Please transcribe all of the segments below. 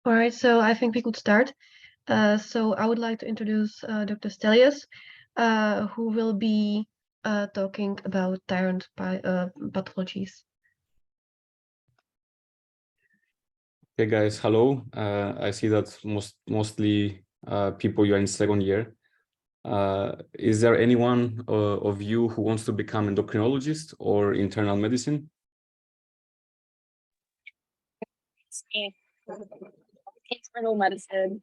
All right, so I think we could start. So I would like to introduce Dr. Stelios, who will be talking about thyroid pathologies. Hey guys, hello. I see that mostly people you are in second year. Is there anyone of you who wants to become endocrinologist or internal medicine? It's me. Internal medicine.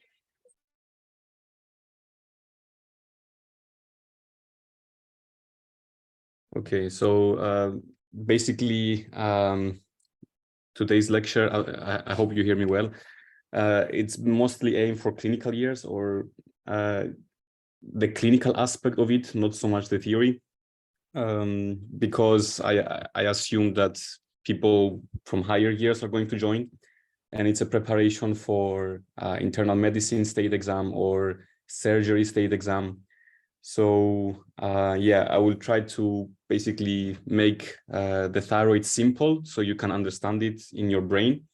Okay, so basically today's lecture, I hope you hear me well. It's mostly aimed for clinical years or the clinical aspect of it, not so much the theory, because I assume that people from higher years are going to join, and it's a preparation for internal medicine state exam or surgery state exam. So yeah, I will try to basically make the thyroid simple so you can understand it in your brain.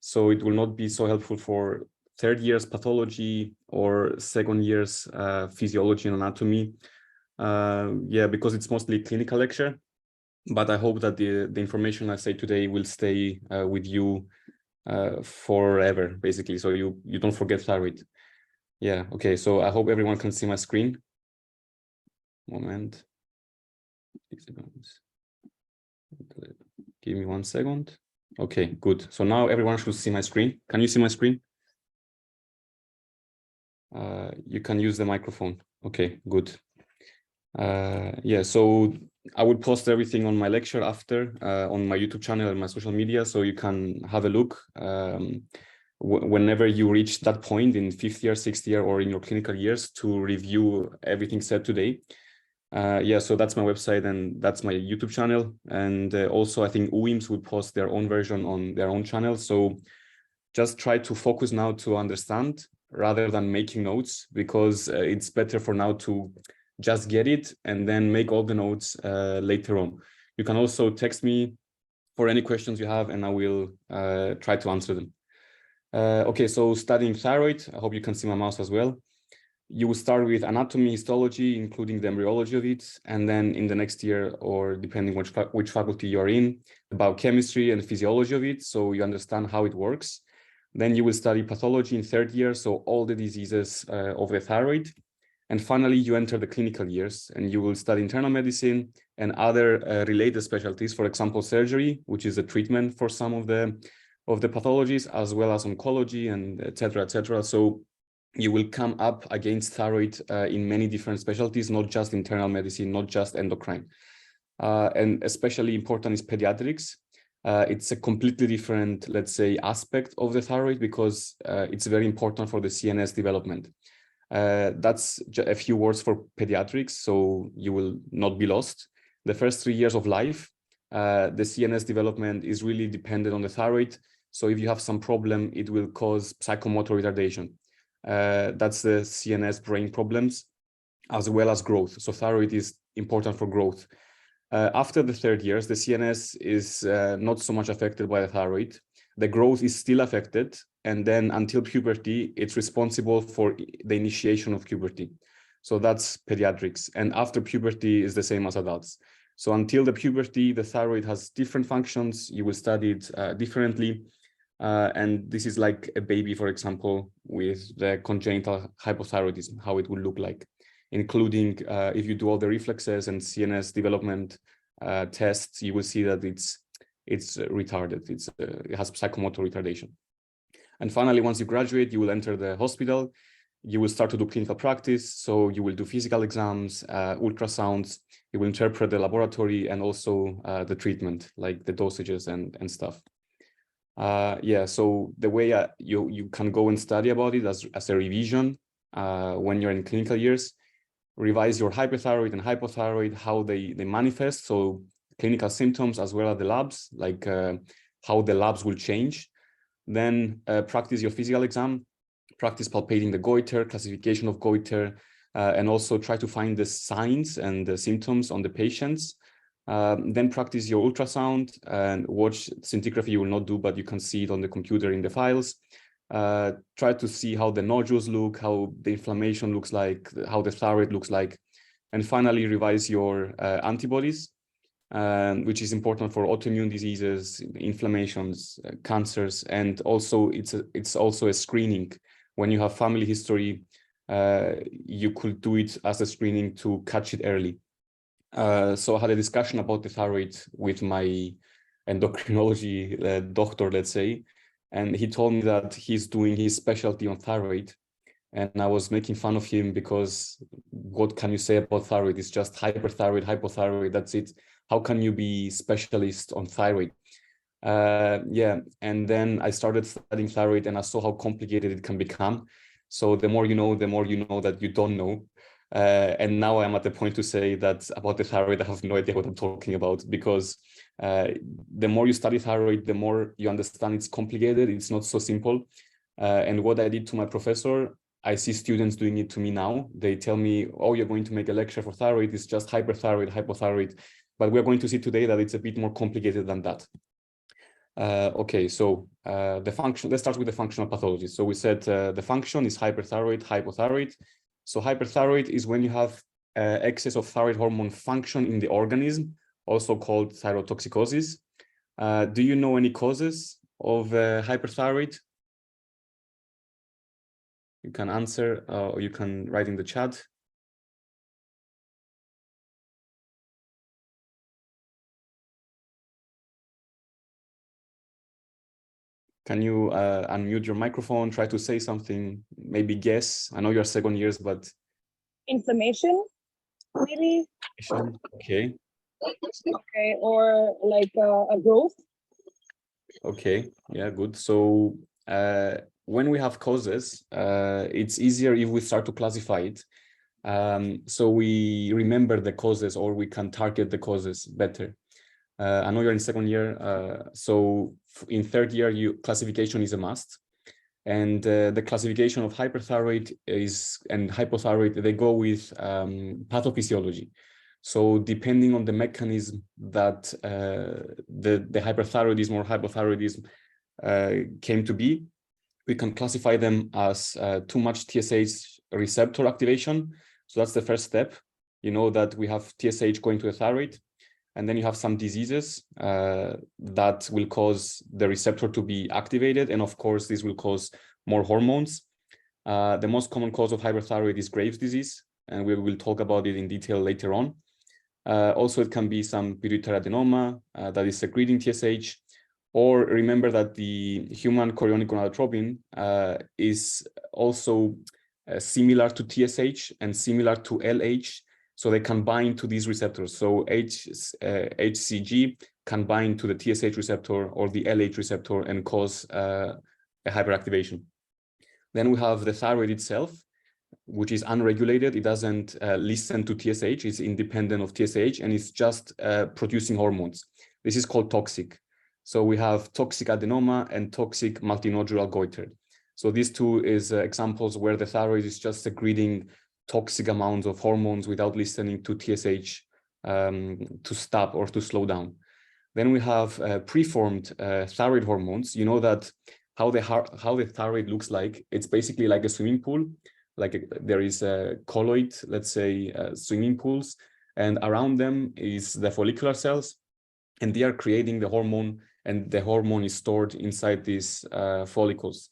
So it will not be so helpful for third year's pathology or second year's physiology and anatomy. Yeah, because it's mostly clinical lecture. But I hope that the information I say today will stay with you forever, basically. So you don't forget thyroid. Yeah, okay. So I hope everyone can see my screen. Moment. Give me 1 second. Okay, good. So now everyone should see my screen. Can you see my screen? You can use the microphone. Okay, good. Yeah, so I will post everything on my lecture after on my YouTube channel and my social media, so you can have a look whenever you reach that point in 5th year, 6th year, or in your clinical years to review everything said today. Yeah, so that's my website and that's my YouTube channel. And also I think UIMS will post their own version on their own channel. So just try to focus now to understand rather than making notes, because it's better for now to just get it and then make all the notes later on. You can also text me for any questions you have and I will try to answer them. Okay, so studying thyroid, I hope you can see my mouse as well. You will start with anatomy, histology, including the embryology of it, and then in the next year, or depending which faculty you're in, the biochemistry and physiology of it, so you understand how it works. Then you will study pathology in 3rd year, so all the diseases of the thyroid. And finally, you enter the clinical years and you will study internal medicine and other related specialties, for example, surgery, which is a treatment for some of the pathologies, as well as oncology and et cetera, So you will come up against thyroid in many different specialties, not just internal medicine, not just endocrine. And especially important is pediatrics. It's a completely different, let's say, aspect of the thyroid because it's very important for the CNS development. That's a few words for pediatrics, so you will not be lost. The first 3 years of life, the CNS development is really dependent on the thyroid. So if you have some problem, it will cause psychomotor retardation. That's the CNS brain problems, as well as growth. So thyroid is important for growth. After the 3rd years, the CNS is not so much affected by the thyroid. The growth is still affected. And then until puberty, it's responsible for the initiation of puberty. So that's pediatrics. And after puberty is the same as adults. So until the puberty, the thyroid has different functions. You will study it differently. And this is like a baby, for example, with the congenital hypothyroidism, how it will look like, including if you do all the reflexes and CNS development tests, you will see that it's retarded. It has psychomotor retardation. And finally, once you graduate, you will enter the hospital. You will start to do clinical practice. So you will do physical exams, ultrasounds. You will interpret the laboratory and also the treatment, like the dosages and stuff. Yeah, so the way you can go and study about it as a revision when you're in clinical years, revise your hyperthyroid and hypothyroid, how they manifest. So clinical symptoms as well as the labs, like how the labs will change. Then practice your physical exam, practice palpating the goiter, classification of goiter, and also try to find the signs and the symptoms on the patients. Then practice your ultrasound and watch scintigraphy. You will not do, but you can see it on the computer in the files. Try to see how the nodules look, how the inflammation looks like, how the thyroid looks like, and finally revise your antibodies, which is important for autoimmune diseases, inflammations, cancers, and also it's also a screening. When you have family history, you could do it as a screening to catch it early. So I had a discussion about the thyroid with my endocrinology doctor, let's say, and he told me that he's doing his specialty on thyroid. And I was making fun of him because what can you say about thyroid? It's just hyperthyroid, hypothyroid, that's it. How can you be specialist on thyroid? Yeah, and then I started studying thyroid and I saw how complicated it can become. So the more you know that you don't know. And now I'm at the point to say that about the thyroid, I have no idea what I'm talking about, because the more you study thyroid, the more you understand it's complicated. It's not so simple. And what I did to my professor, I see students doing it to me now. They tell me, oh, you're going to make a lecture for thyroid. It's just hyperthyroid, hypothyroid. But we're going to see today that it's a bit more complicated than that. Okay, so the function, let's start with the functional pathology. So we said the function is hyperthyroid, hypothyroid. So hyperthyroid is when you have excess of thyroid hormone function in the organism, also called thyrotoxicosis. Do you know any causes of hyperthyroid? You can answer or you can write in the chat. Can you unmute your microphone, try to say something, maybe guess? I know you're second years, but... Inflammation, maybe? Okay. Okay, or like a growth? Okay, yeah, good. So when we have causes, it's easier if we start to classify it. So we remember the causes, or we can target the causes better. I know you're in second year, so in third year, classification is a must. And the classification of hyperthyroid and hypothyroid, they go with pathophysiology. So depending on the mechanism that the hyperthyroidism or hypothyroidism came to be, we can classify them as too much TSH receptor activation. So that's the first step. You know that we have TSH going to the thyroid, and then you have some diseases that will cause the receptor to be activated. And of course, this will cause more hormones. The most common cause of hyperthyroid is Graves' disease, and we will talk about it in detail later on. Also, it can be some pituitary adenoma that is secreting TSH. Or remember that the human chorionic gonadotropin is also similar to TSH and similar to LH. So they can bind to these receptors. So HCG can bind to the TSH receptor or the LH receptor and cause a hyperactivation. Then we have the thyroid itself, which is unregulated. It doesn't listen to TSH. It's independent of TSH, and it's just producing hormones. This is called toxic. So we have toxic adenoma and toxic multinodular goiter. So these two is examples where the thyroid is just secreting toxic amounts of hormones without listening to TSH to stop or to slow down. Then we have preformed thyroid hormones. You know that how the thyroid looks like. It's basically like a swimming pool. There is a colloid, let's say, swimming pools, and around them is the follicular cells, and they are creating the hormone, and the hormone is stored inside these follicles.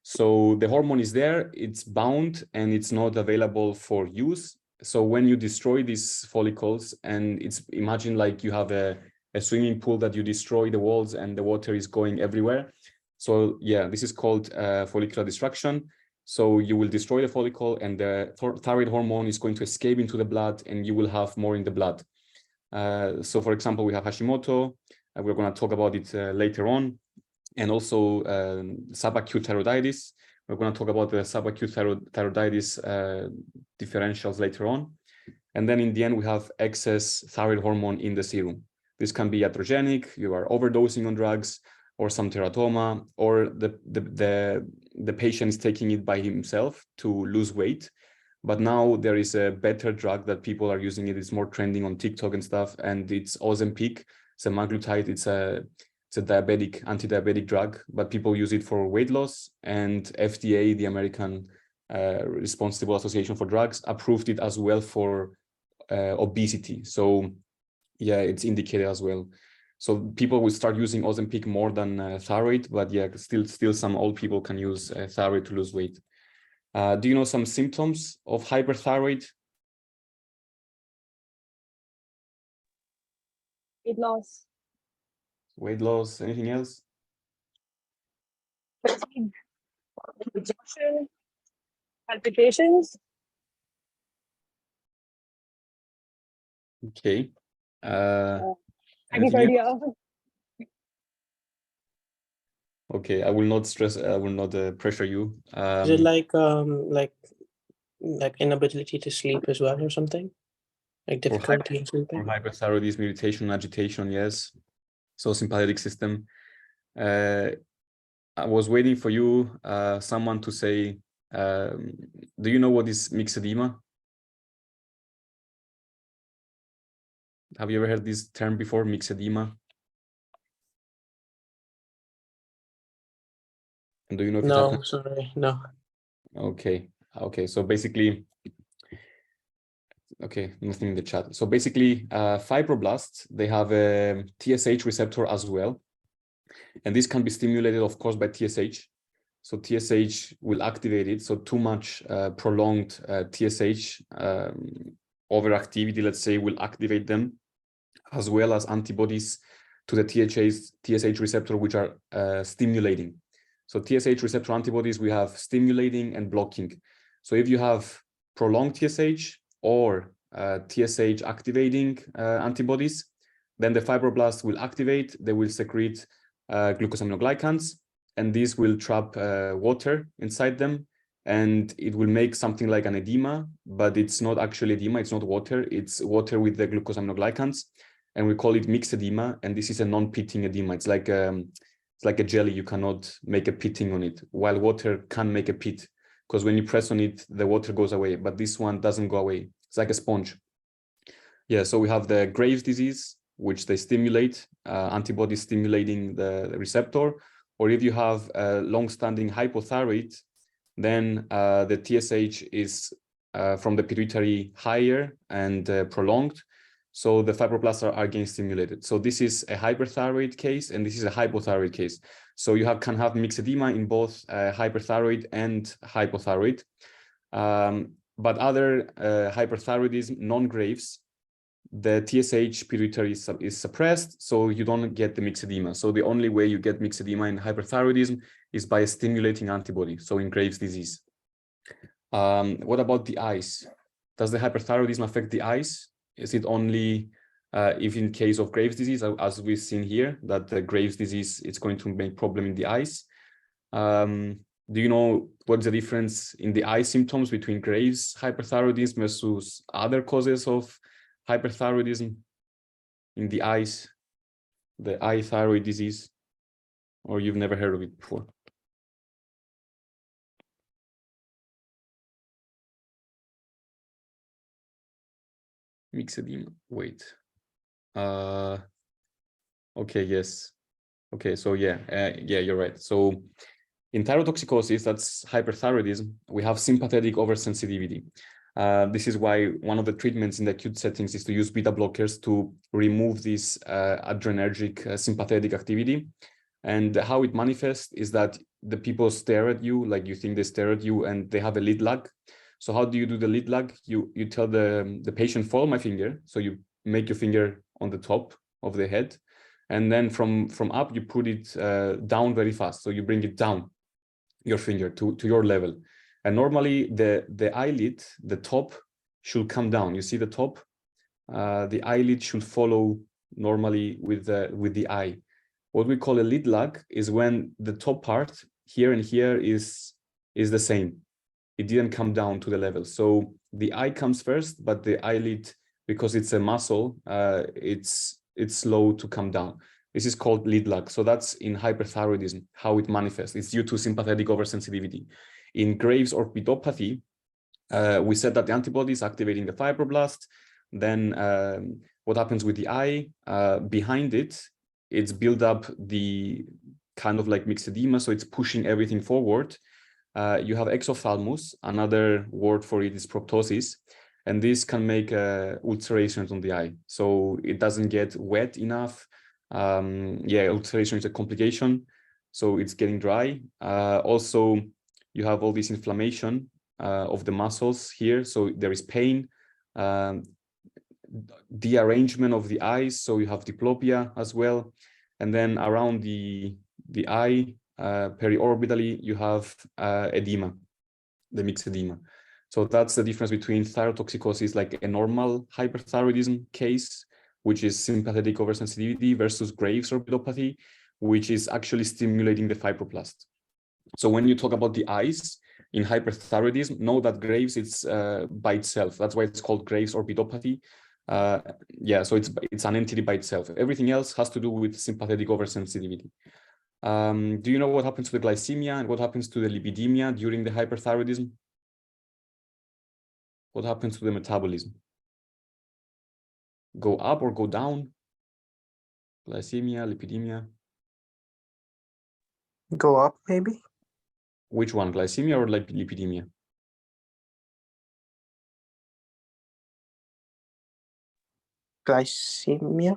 So the hormone is there, it's bound, and it's not available for use. So when you destroy these follicles, and imagine like you have a swimming pool that you destroy the walls and the water is going everywhere. So yeah, this is called follicular destruction. So you will destroy the follicle, and the thyroid hormone is going to escape into the blood, and you will have more in the blood. So for example, we have Hashimoto. We're going to talk about it later on. And also subacute thyroiditis. We're going to talk about the subacute thyroiditis differentials later on. And then in the end, we have excess thyroid hormone in the serum. This can be iatrogenic, you are overdosing on drugs, or some teratoma, or the patient is taking it by himself to lose weight. but now there is a better drug that people are using it. It's more trending on TikTok and stuff, and it's Ozempic, semaglutide. It's a anti-diabetic drug, but people use it for weight loss, and FDA, the American Responsible Association for Drugs, approved it as well for obesity. So yeah, it's indicated as well. So people will start using Ozempic more than thyroid, but yeah, still some old people can use thyroid to lose weight. Do you know some symptoms of hyperthyroid? Weight loss. Weight loss, anything else? Fatigue. Exhaustion. Palpitations. Okay. Anything else? Tachycardia. Okay, I will not stress. I will not pressure you. Is it like inability to sleep as well, or something? Like difficulty in For sleeping? hyperthyroidism, irritation, agitation, yes. So sympathetic system. I was waiting for you, someone to say, do you know what is myxedema? Have you ever heard this term before, myxedema? And do you know if it No, happens? sorry, no. Okay, so basically, okay, nothing in the chat. So basically, fibroblasts, they have a TSH receptor as well. And this can be stimulated, of course, by TSH. So TSH will activate it. So too much prolonged TSH overactivity, let's say, will activate them, as well as antibodies to the TSH receptor, which are stimulating. So TSH receptor antibodies, we have stimulating and blocking. So if you have prolonged TSH or TSH activating antibodies, then the fibroblasts will activate, they will secrete glucosaminoglycans, and these will trap water inside them, and it will make something like an edema, but it's not actually edema, it's not water, it's water with the glucosaminoglycans, and we call it mixed edema, and this is a non-pitting edema. It's like a jelly, you cannot make a pitting on it, while water can make a pit, because when you press on it, the water goes away, but this one doesn't go away. It's like a sponge. Yeah, so we have the Graves' disease, which they stimulate, antibodies stimulating the receptor, or if you have a long-standing hypothyroid, then the TSH is from the pituitary higher and prolonged, so the fibroblasts are again stimulated. So this is a hyperthyroid case, and this is a hypothyroid case. So you can have myxedema in both hyperthyroid and hypothyroid. But other hyperthyroidism, non-Graves, the TSH pituitary is suppressed, so you don't get the myxedema. So the only way you get myxedema in hyperthyroidism is by a stimulating antibody, so in Graves' disease. What about the eyes? Does the hyperthyroidism affect the eyes? Is it only if in case of Graves' disease, as we've seen here, that the Graves' disease is going to make problem in the eyes? Do you know what's the difference in the eye symptoms between Graves' hyperthyroidism versus other causes of hyperthyroidism in the eyes, the eye thyroid disease, or you've never heard of it before? Myxedema, wait. Okay, yes. Okay, so yeah, you're right. So in thyrotoxicosis, that's hyperthyroidism, we have sympathetic oversensitivity. This is why one of the treatments in the acute settings is to use beta blockers to remove this adrenergic sympathetic activity. And how it manifests is that the people stare at you, like you think they stare at you, and they have a lead lag. So how do you do the lead lag? You tell the patient, follow my finger. So you make your finger on the top of the head, and then from up, you put it down very fast. So you bring it down, your finger to your level. And normally the eyelid, the top, should come down. You see the top? The eyelid should follow normally with the eye. What we call a lead lag is when the top part here and here is the same. It didn't come down to the level. So the eye comes first, but the eyelid, because it's a muscle, it's slow to come down. This is called lead lag. So that's in hyperthyroidism, how it manifests. It's due to sympathetic oversensitivity. In Graves' or pedopathy, We said that the antibody is activating the fibroblast. Then what happens with the eye? Behind it, it's built up the kind of like myxedema, so it's pushing everything forward. You have exophthalmos, another word for it is proptosis, and this can make ulcerations on the eye. So it doesn't get wet enough. Ulceration is a complication, so it's getting dry. Also, you have all this inflammation of the muscles here, so there is pain. Dearrangement of the eyes, so you have diplopia as well. And then around the eye, periorbitally, you have edema, the myxedema. So that's the difference between thyrotoxicosis, like a normal hyperthyroidism case, which is sympathetic oversensitivity, versus Graves' orbitopathy, which is actually stimulating the fibroblast. So when you talk about the eyes in hyperthyroidism, know that Graves is by itself. That's why it's called Graves' orbitopathy. So it's an entity by itself. Everything else has to do with sympathetic oversensitivity. Do you know what happens to the glycemia and what happens to the lipidemia during the hyperthyroidism? What happens to the metabolism? Go up or go down? Glycemia, lipidemia? Go up, maybe? Which one, glycemia or lipidemia? Glycemia?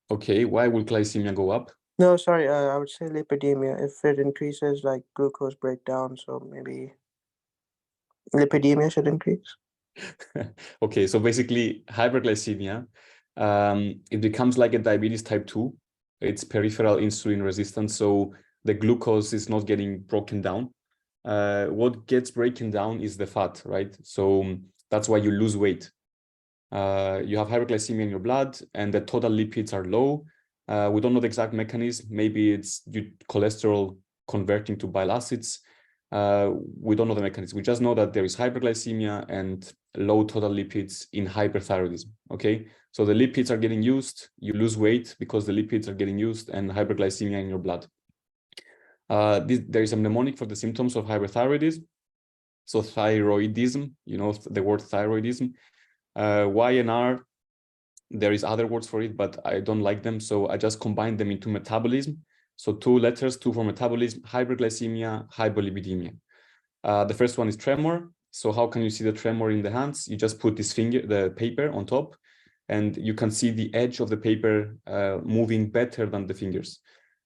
Okay, why will glycemia go up? No, sorry, I would say lipidemia. If it increases, like glucose breakdown, so maybe lipidemia should increase. Okay, so basically hyperglycemia, it becomes like a diabetes type 2. It's peripheral insulin resistance, so the glucose is not getting broken down. What gets broken down is the fat, right? So that's why you lose weight. You have hyperglycemia in your blood and the total lipids are low. We don't know the exact mechanism. Maybe it's cholesterol converting to bile acids. We don't know the mechanism. We just know that there is hyperglycemia and low total lipids in hyperthyroidism. Okay, so the lipids are getting used. You lose weight because the lipids are getting used, and hyperglycemia in your blood. There is a mnemonic for the symptoms of hyperthyroidism. So thyroidism, you know the word thyroidism. Y and R, there is other words for it, but I don't like them, so I just combine them into metabolism. So 2 letters, 2 for metabolism: hyperglycemia, hypolipidemia. The first one is tremor. So how can you see the tremor in the hands? You just put this the paper on top, and you can see the edge of the paper moving better than the fingers.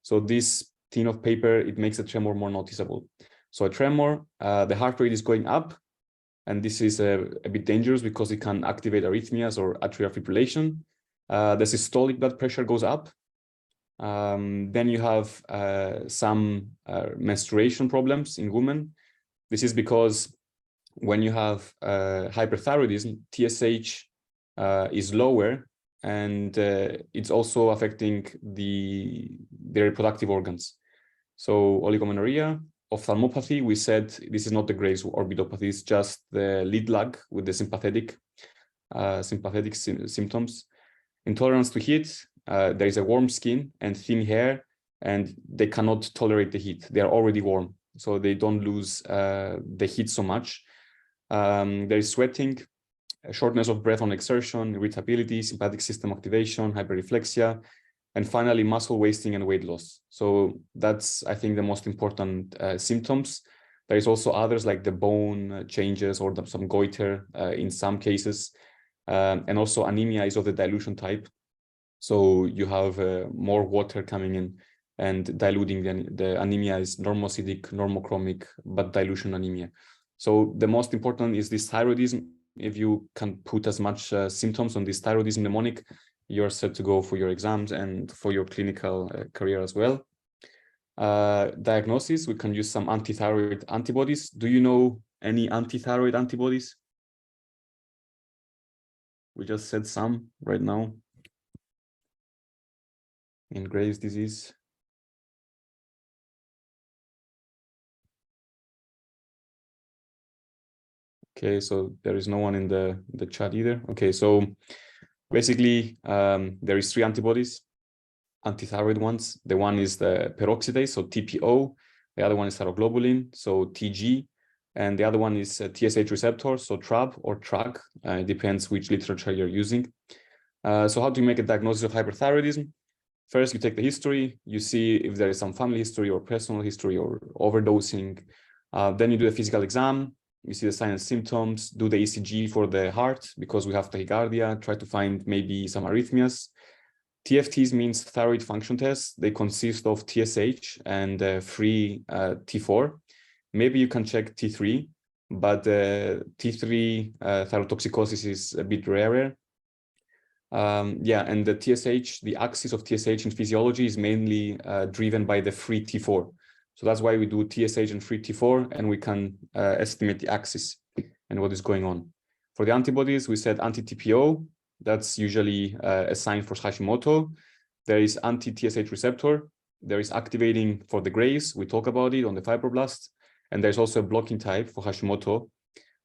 So this thin of paper, it makes the tremor more noticeable. So a tremor, the heart rate is going up, and this is a bit dangerous because it can activate arrhythmias or atrial fibrillation. The systolic blood pressure goes up. Then you have some menstruation problems in women. This is because when you have hyperthyroidism, TSH is lower, and it's also affecting the reproductive organs. So oliggomenorrhea, ophthalmopathy, we said this is not the Graves' orbitopathy, it's just the lead lag with the sympathetic symptoms. Intolerance to heat, there is a warm skin and thin hair, and they cannot tolerate the heat. They are already warm, so they don't lose the heat so much. There is sweating, shortness of breath on exertion, irritability, sympathetic system activation, hyperreflexia, and finally muscle wasting and weight loss. So that's, I think, the most important symptoms. There is also others like the bone changes or some goiter in some cases. And also anemia is of the dilution type. So you have more water coming in and diluting the anemia is normocytic, normochromic, but dilution anemia. So the most important is this thyroidism. If you can put as much symptoms on this thyroidism mnemonic, you're set to go for your exams and for your clinical career as well. Diagnosis, we can use some anti-thyroid antibodies. Do you know any anti-thyroid antibodies? We just said some right now. In Graves' disease. Okay, so there is no one in the chat either. Okay, so basically there is 3 antibodies, anti-thyroid ones. The one is the peroxidase, so TPO. The other one is thyroglobulin, so TG. And the other one is TSH receptor, so TRAB or TRAG. It depends which literature you're using. So how do you make a diagnosis of hyperthyroidism? First, you take the history, you see if there is some family history or personal history or overdosing. Then you do a physical exam, you see the signs and symptoms, do the ECG for the heart because we have tachycardia, try to find maybe some arrhythmias. TFTs means thyroid function tests. They consist of TSH and free T4. Maybe you can check T3, but T3 thyrotoxicosis is a bit rarer. Yeah, and the TSH, the axis of TSH in physiology is mainly driven by the free T4. So that's why we do TSH and free T4, and we can estimate the axis and what is going on. For the antibodies, we said anti-TPO. That's usually a sign for Hashimoto. There is anti-TSH receptor. There is activating for the Graves. We talk about it on the fibroblasts. And there's also a blocking type for Hashimoto.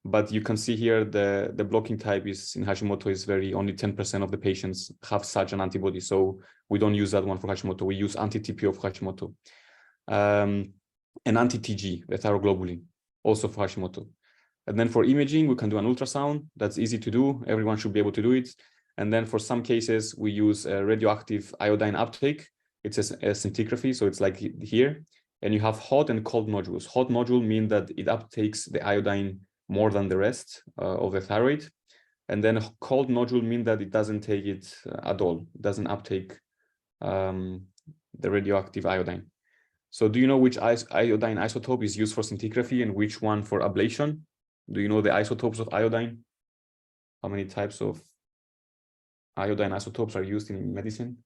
But you can see here the blocking type is in Hashimoto is only 10% of the patients have such an antibody. So we don't use that one for Hashimoto. We use anti-TPO for Hashimoto. And anti-TG, the thyroglobulin, also for Hashimoto. And then for imaging, we can do an ultrasound. That's easy to do. Everyone should be able to do it. And then for some cases, we use a radioactive iodine uptake. It's a scintigraphy, so it's like here. And you have hot and cold nodules. Hot nodule mean that it uptakes the iodine more than the rest of the thyroid. And then cold nodule mean that it doesn't take it at all. It doesn't uptake the radioactive iodine. So do you know which iodine isotope is used for scintigraphy and which one for ablation? Do you know the isotopes of iodine? How many types of iodine isotopes are used in medicine?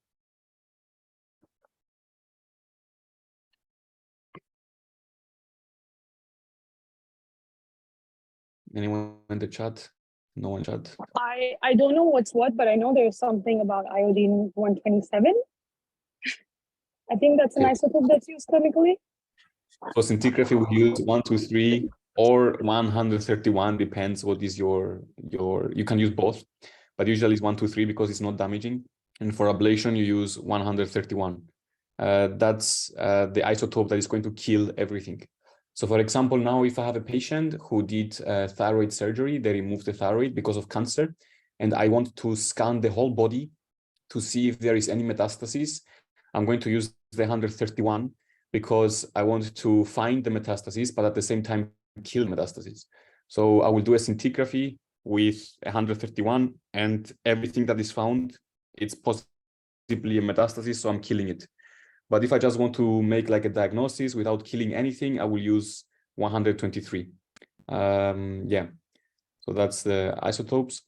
Anyone in the chat? No one in chat. I don't know what's what, but I know there's something about iodine 127. I think that's an isotope that's used clinically. For scintigraphy, we use 123 or 131, depends what is your, you can use both, but usually it's 123 because it's not damaging. And for ablation, you use 131. That's the isotope that is going to kill everything. So for example, now if I have a patient who did thyroid surgery, they removed the thyroid because of cancer, and I want to scan the whole body to see if there is any metastasis, I'm going to use the 131 because I want to find the metastasis, but at the same time kill metastasis. So I will do a scintigraphy with 131, and everything that is found, it's possibly a metastasis, so I'm killing it. But if I just want to make like a diagnosis without killing anything, I will use 123. Yeah, so that's the isotopes.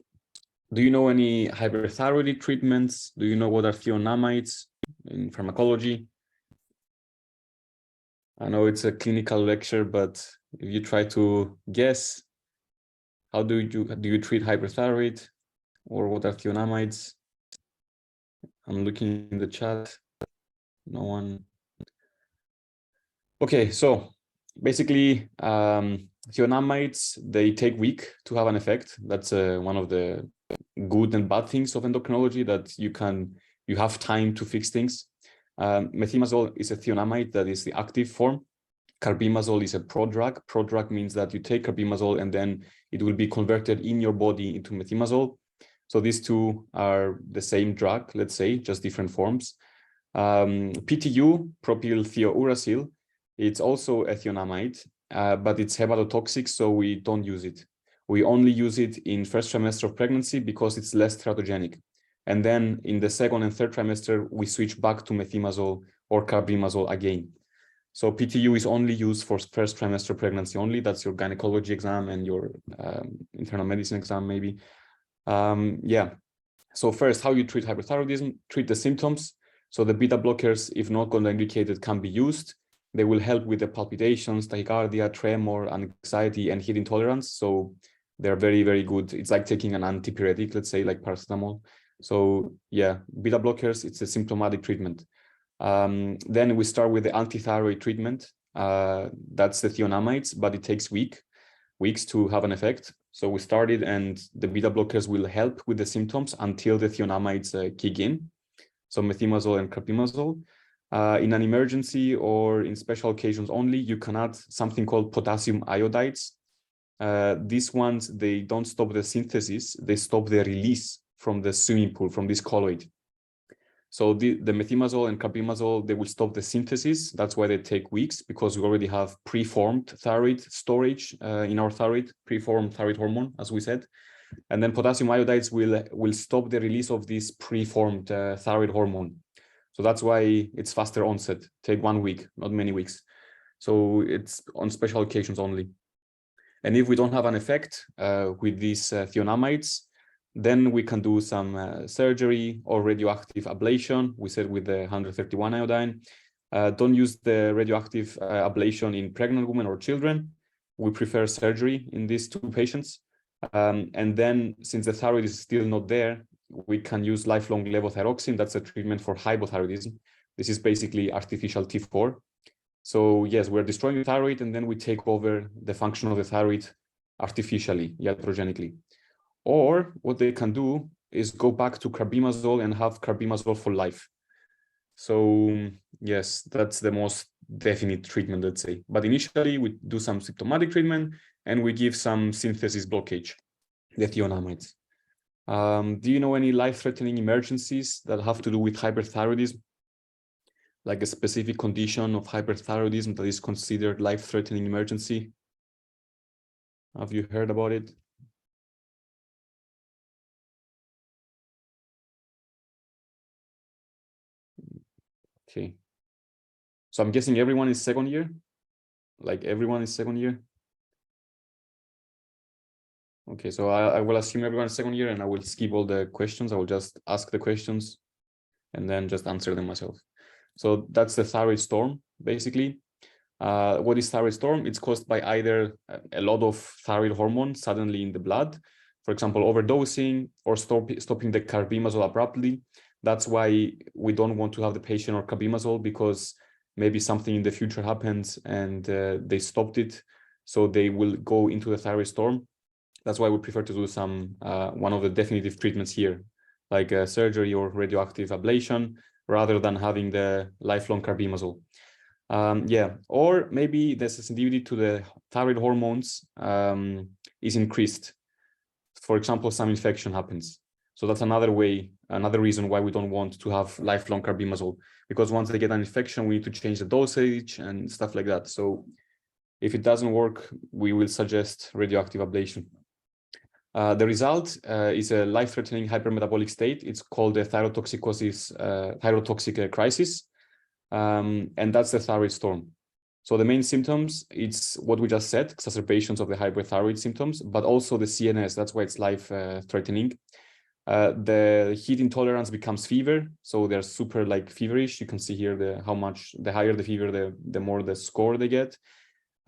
Do you know any hyperthyroid treatments? Do you know what are thionamides in pharmacology? I know it's a clinical lecture, but if you try to guess, how do you treat hyperthyroid, or what are thionamides? I'm looking in the chat. No one. Okay, so basically, thionamides, they take weeks to have an effect. That's one of the good and bad things of endocrinology, that you have time to fix things. Methimazole is a thionamide that is the active form. Carbimazole is a prodrug. Prodrug means that you take carbimazole and then it will be converted in your body into methimazole. So these two are the same drug, let's say, just different forms. PTU, propylthiouracil, it's also a thionamide, but it's hepatotoxic, so we don't use it. We only use it in first trimester of pregnancy because it's less teratogenic. And then in the second and third trimester, we switch back to methimazole or carbimazole again. So PTU is only used for first trimester pregnancy only. That's your gynecology exam and your internal medicine exam, maybe. Yeah. So first, how you treat hyperthyroidism, treat the symptoms. So the beta blockers, if not contraindicated, can be used. They will help with the palpitations, tachycardia, tremor, anxiety, and heat intolerance. So they're very, very good. It's like taking an antipyretic, let's say, like paracetamol. So yeah, beta blockers, it's a symptomatic treatment. Then we start with the anti-thyroid treatment. That's the thionamides, but it takes weeks to have an effect. So we started, and the beta blockers will help with the symptoms until the thionamides kick in. So methimazole and carbimazole. In an emergency or in special occasions only, you can add something called potassium iodides. These ones, they don't stop the synthesis, they stop the release from the swimming pool, from this colloid. So the methimazole and carbimazole, they will stop the synthesis. That's why they take weeks, because we already have preformed thyroid storage in our thyroid, preformed thyroid hormone, as we said. And then potassium iodides will stop the release of this preformed thyroid hormone. So that's why it's faster onset, take 1 week, not many weeks. So it's on special occasions only. And if we don't have an effect with these thionamides, then we can do some surgery or radioactive ablation. We said with the 131 iodine. Don't use the radioactive ablation in pregnant women or children. We prefer surgery in these 2 patients. And then, since the thyroid is still not there, we can use lifelong levothyroxine. That's a treatment for hypothyroidism. This is basically artificial T4. So yes, we're destroying the thyroid, and then we take over the function of the thyroid artificially, iatrogenically. Or what they can do is go back to carbimazole and have carbimazole for life. So yes, that's the most definite treatment, let's say. But initially, we do some symptomatic treatment and we give some synthesis blockage, the thionamides. Do you know any life-threatening emergencies that have to do with hyperthyroidism? Like a specific condition of hyperthyroidism that is considered life-threatening emergency? Have you heard about it? Okay. So I'm guessing everyone is second year? Like everyone is second year? Okay, so I will assume everyone is second year, and I will skip all the questions. I will just ask the questions and then just answer them myself. So that's the thyroid storm, basically. What is thyroid storm? It's caused by either a lot of thyroid hormone suddenly in the blood, for example, overdosing, or stopping the carbimazole abruptly. That's why we don't want to have the patient on carbimazole, because maybe something in the future happens and they stopped it, so they will go into the thyroid storm. That's why we prefer to do some one of the definitive treatments here, like surgery or radioactive ablation, rather than having the lifelong carbimazole. Yeah, or maybe the sensitivity to the thyroid hormones is increased. For example, some infection happens. So that's another way, another reason why we don't want to have lifelong carbimazole, because once they get an infection, we need to change the dosage and stuff like that. So if it doesn't work, we will suggest radioactive ablation. The result is a life-threatening hypermetabolic state. It's called a thyrotoxic crisis. And that's the thyroid storm. So the main symptoms, it's what we just said, exacerbations of the hyperthyroid symptoms, but also the CNS. That's why it's life-threatening. The heat intolerance becomes fever, so they're super like feverish. You can see here the higher the fever, the more the score they get.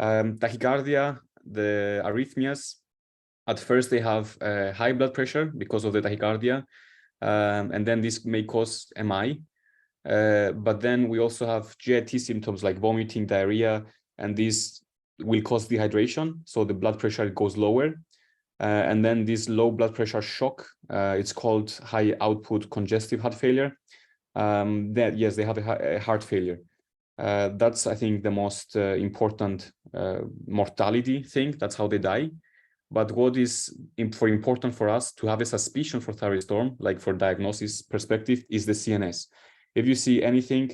Tachycardia, the arrhythmias. At first they have high blood pressure because of the tachycardia, and then this may cause MI. But then we also have GIT symptoms like vomiting, diarrhea, and this will cause dehydration, so the blood pressure goes lower. And then this low blood pressure shock, it's called high output congestive heart failure. Yes, they have a heart failure. That's, I think, the most important mortality thing. That's how they die. But what is important for us to have a suspicion for thyroid storm, like for diagnosis perspective, is the CNS. If you see anything,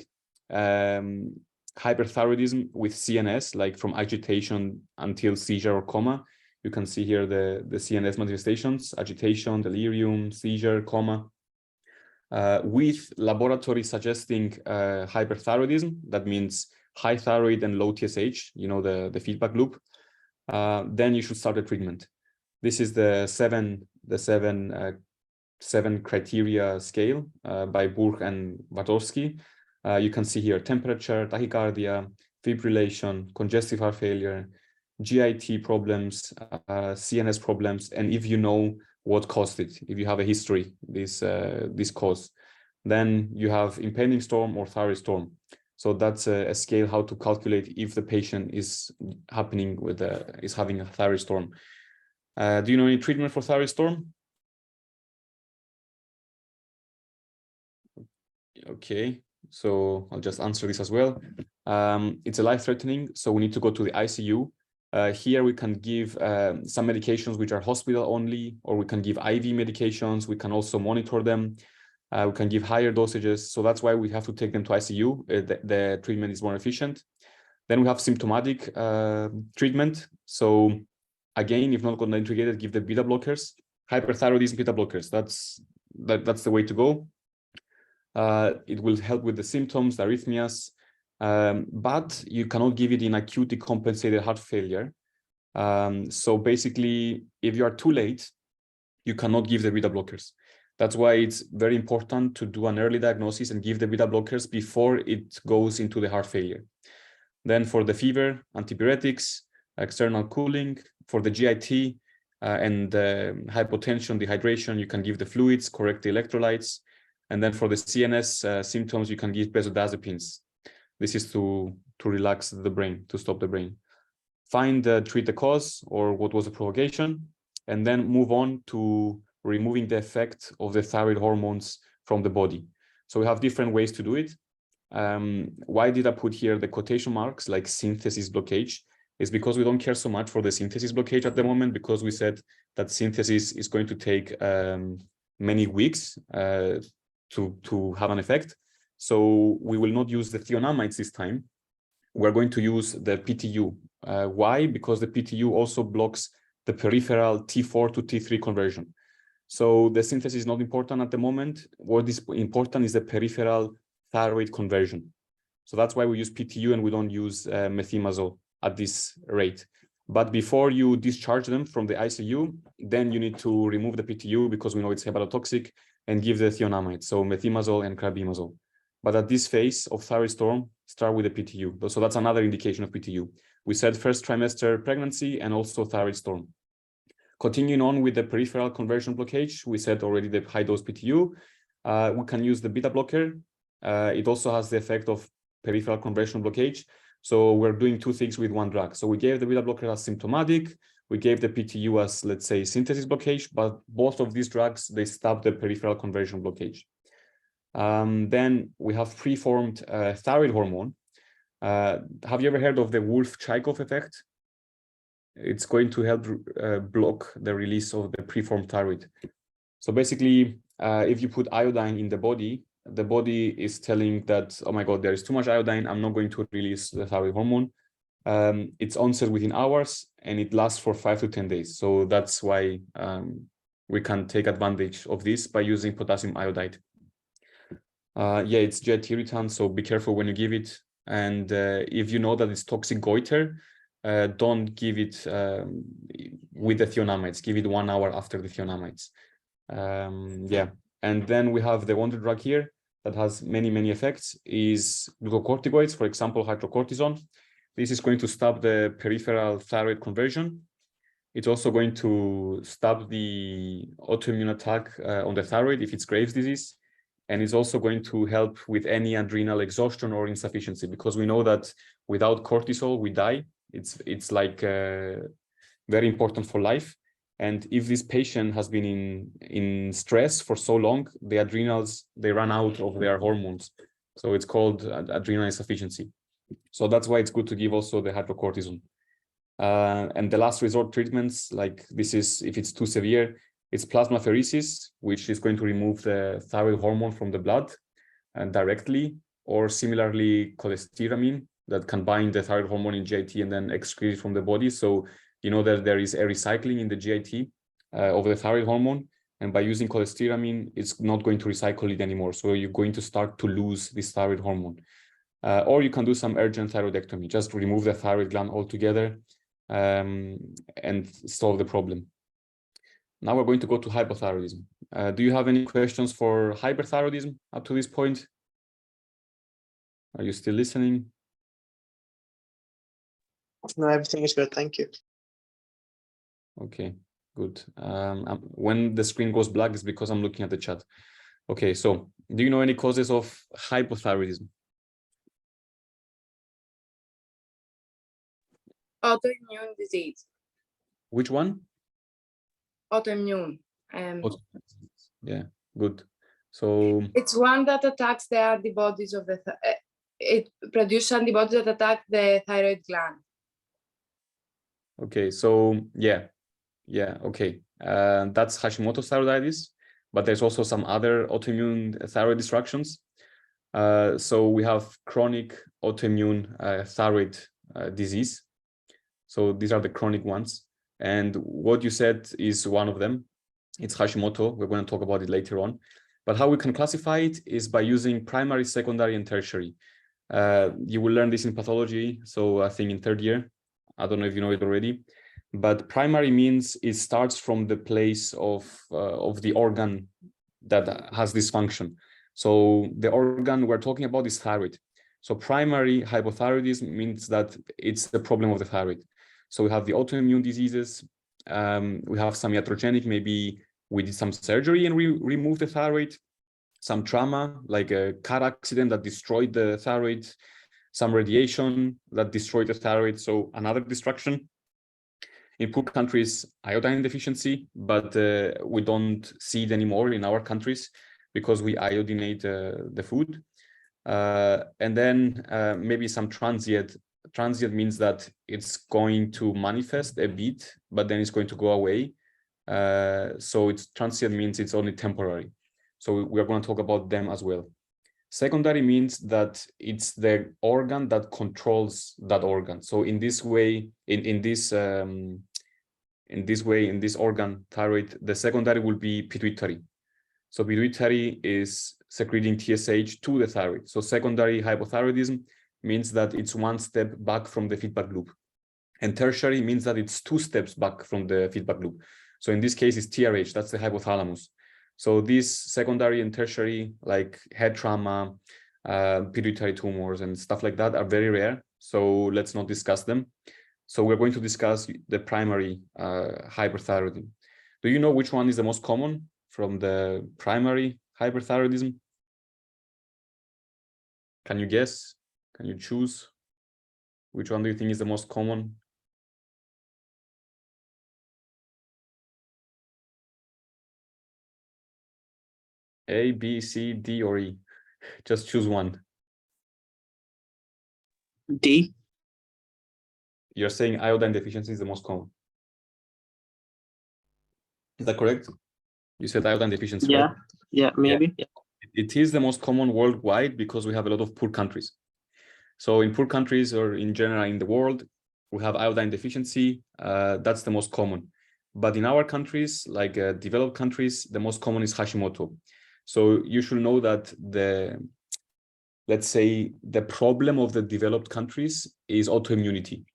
hyperthyroidism with CNS, like from agitation until seizure or coma, you can see here the CNS manifestations: agitation, delirium, seizure, coma. With laboratory suggesting hyperthyroidism, that means high thyroid and low TSH, you know, the feedback loop, then you should start the treatment. This is the seven criteria scale by Burch and Wartowski. You can see here temperature, tachycardia, fibrillation, congestive heart failure, GIT problems, CNS problems, and if you know what caused it, if you have a history, this cause, then you have impending storm or thyroid storm. So that's a scale how to calculate if the patient is having a thyroid storm. Do you know any treatment for thyroid storm? Okay, so I'll just answer this as well. It's a life-threatening, so we need to go to the ICU. Here we can give some medications which are hospital only, or we can give IV medications. We can also monitor them. We can give higher dosages. So that's why we have to take them to ICU. The treatment is more efficient. Then we have symptomatic treatment. So again, if not contraindicated, give the beta blockers. Hyperthyroidism, beta blockers. That's the way to go. It will help with the symptoms, the arrhythmias, but you cannot give it in acute decompensated heart failure. So basically, if you are too late, you cannot give the beta blockers. That's why it's very important to do an early diagnosis and give the beta blockers before it goes into the heart failure. Then for the fever, antipyretics, external cooling. For the GIT and hypotension, dehydration, you can give the fluids, correct the electrolytes. And then for the CNS symptoms, you can give benzodiazepines. This is to relax the brain, to stop the brain. Treat the cause or what was the provocation, and then move on to removing the effect of the thyroid hormones from the body. So we have different ways to do it. Why did I put here the quotation marks like synthesis blockage? Is because we don't care so much for the synthesis blockage at the moment, because we said that synthesis is going to take many weeks to have an effect. So we will not use the thionamides this time. We're going to use the PTU. Why? Because the PTU also blocks the peripheral T4 to T3 conversion. So the synthesis is not important at the moment. What is important is the peripheral thyroid conversion. So that's why we use PTU and we don't use methimazole at this rate. But before you discharge them from the ICU, then you need to remove the PTU because we know it's hepatotoxic, and give the thionamide, so methimazole and carbimazole. But at this phase of thyroid storm, start with the PTU. So that's another indication of PTU. We said first trimester pregnancy and also thyroid storm. Continuing on with the peripheral conversion blockage, we said already the high dose PTU. We can use the beta blocker. It also has the effect of peripheral conversion blockage. So we're doing two things with one drug. So we gave the beta blocker as symptomatic. We gave the PTU as, let's say, synthesis blockage, but both of these drugs, they stop the peripheral conversion blockage. Then we have preformed thyroid hormone. Have you ever heard of the Wolff-Chaikoff effect? It's going to help block the release of the preformed thyroid. So basically, if you put iodine in the body is telling that, oh my God, there is too much iodine. I'm not going to release the thyroid hormone. It's onset within hours and it lasts for 5 to 10 days. So that's why we can take advantage of this by using potassium iodide. It's jet irritant, so be careful when you give it. And if you know that it's toxic goiter, don't give it with the thionamides. Give it 1 hour after the thionamides. And then we have the wonder drug here that has many effects, is glucocorticoids, for example, hydrocortisone. This is going to stop the peripheral thyroid conversion. It's also going to stop the autoimmune attack on the thyroid if it's Graves' disease. And it's also going to help with any adrenal exhaustion or insufficiency, because we know that without cortisol, we die. It's like very important for life. And if this patient has been in stress for so long, the adrenals, they run out of their hormones. So it's called adrenal insufficiency. So that's why it's good to give also the hydrocortisone. And the last resort treatments, like this is, if it's too severe, it's plasmapheresis, which is going to remove the thyroid hormone from the blood directly, or similarly cholestyramine that can bind the thyroid hormone in GIT and then excrete it from the body. So you know that there is a recycling in the GIT of the thyroid hormone, and by using cholestyramine, it's not going to recycle it anymore. So you're going to start to lose this thyroid hormone. Or you can do some urgent thyroidectomy, just remove the thyroid gland altogether and solve the problem. Now we're going to go to hypothyroidism. Do you have any questions for hyperthyroidism up to this point? Are you still listening? No, everything is good. Thank you. Okay, good. When the screen goes black, it's because I'm looking at the chat. Okay, so do you know any causes of hypothyroidism? Autoimmune disease. Which one? Autoimmune. Yeah, good. So it's one that attacks the antibodies of the it produces antibodies that attack the thyroid gland. Okay, so yeah, okay. That's Hashimoto's thyroiditis, but there's also some other autoimmune thyroid disruptions. So we have chronic autoimmune thyroid disease. So these are the chronic ones. And what you said is one of them. It's Hashimoto. We're going to talk about it later on. But how we can classify it is by using primary, secondary, and tertiary. You will learn this in pathology. So I think in third year, I don't know if you know it already, but primary means it starts from the place of the organ that has this function. So the organ we're talking about is thyroid. So primary hypothyroidism means that it's the problem of the thyroid. So we have the autoimmune diseases. We have some iatrogenic, maybe we did some surgery and we removed the thyroid, some trauma, like a car accident that destroyed the thyroid, some radiation that destroyed the thyroid. So another destruction. In poor countries, iodine deficiency, but we don't see it anymore in our countries because we iodinate the food. And then maybe some transient. Transient means that it's going to manifest a bit, but then it's going to go away. So it's transient means it's only temporary. So we're going to talk about them as well. Secondary means that it's the organ that controls that organ. So in this way, in this organ, thyroid, the secondary will be pituitary. So pituitary is secreting TSH to the thyroid. So secondary hypothyroidism means that it's one step back from the feedback loop. And tertiary means that it's two steps back from the feedback loop. So in this case, it's TRH, that's the hypothalamus. So these secondary and tertiary, like head trauma, pituitary tumors and stuff like that are very rare. So let's not discuss them. So we're going to discuss the primary hyperthyroidism. Do you know which one is the most common from the primary hyperthyroidism? Can you guess? Can you choose? Which one do you think is the most common? A, B, C, D, or E? Just choose one. D. You're saying iodine deficiency is the most common. Is that correct? You said iodine deficiency, Yeah. right? Yeah, maybe. Yeah. It is the most common worldwide because we have a lot of poor countries. So in poor countries or in general in the world, we have iodine deficiency. That's the most common. But in our countries, like developed countries, the most common is Hashimoto. So you should know that let's say the problem of the developed countries is autoimmunity.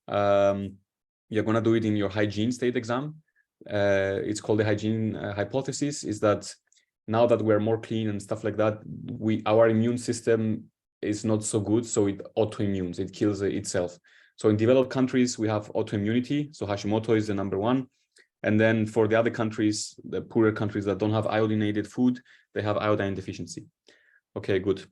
You're going to do it in your hygiene state exam. It's called the hygiene hypothesis, is that now that we're more clean and stuff like that, our immune system is not so good, so it autoimmunes, it kills itself. So in developed countries, we have autoimmunity. So Hashimoto is the number one. And then for the other countries, the poorer countries that don't have iodinated food, they have iodine deficiency. Okay, good.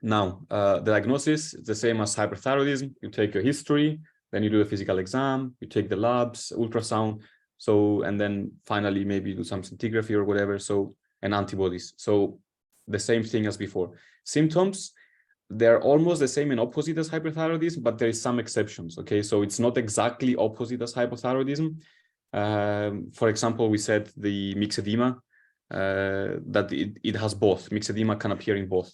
Now, the diagnosis is the same as hyperthyroidism. You take your history, then you do a physical exam, you take the labs, ultrasound, so, and then finally maybe do some scintigraphy or whatever, so, and antibodies. So the same thing as before. Symptoms, they're almost the same and opposite as hyperthyroidism, but there is some exceptions, okay? So it's not exactly opposite as hypothyroidism. For example, we said the myxedema, that it has both. Myxedema can appear in both.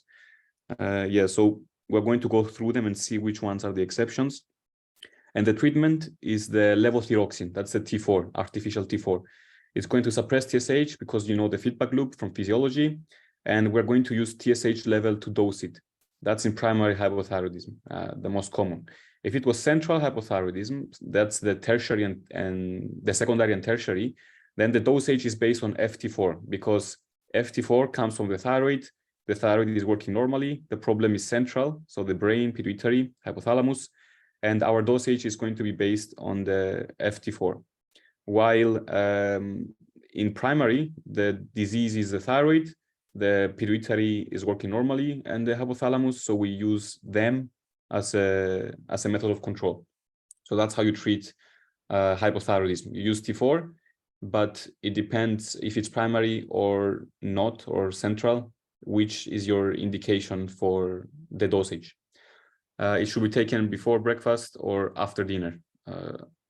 Yeah, so we're going to go through them and see which ones are the exceptions. And the treatment is the levothyroxine. That's the T4, artificial T4. It's going to suppress TSH because you know the feedback loop from physiology, and we're going to use TSH level to dose it. That's in primary hypothyroidism, the most common. If it was central hypothyroidism, that's the tertiary and the secondary and tertiary, then the dosage is based on FT4 because FT4 comes from the thyroid. The thyroid is working normally. The problem is central, so the brain, pituitary, hypothalamus, and our dosage is going to be based on the FT4. While in primary, the disease is the thyroid, the pituitary is working normally, and the hypothalamus, so we use them as a method of control. So that's how you treat hypothyroidism. You use T4, but it depends if it's primary or not, or central, which is your indication for the dosage. It should be taken before breakfast or after dinner.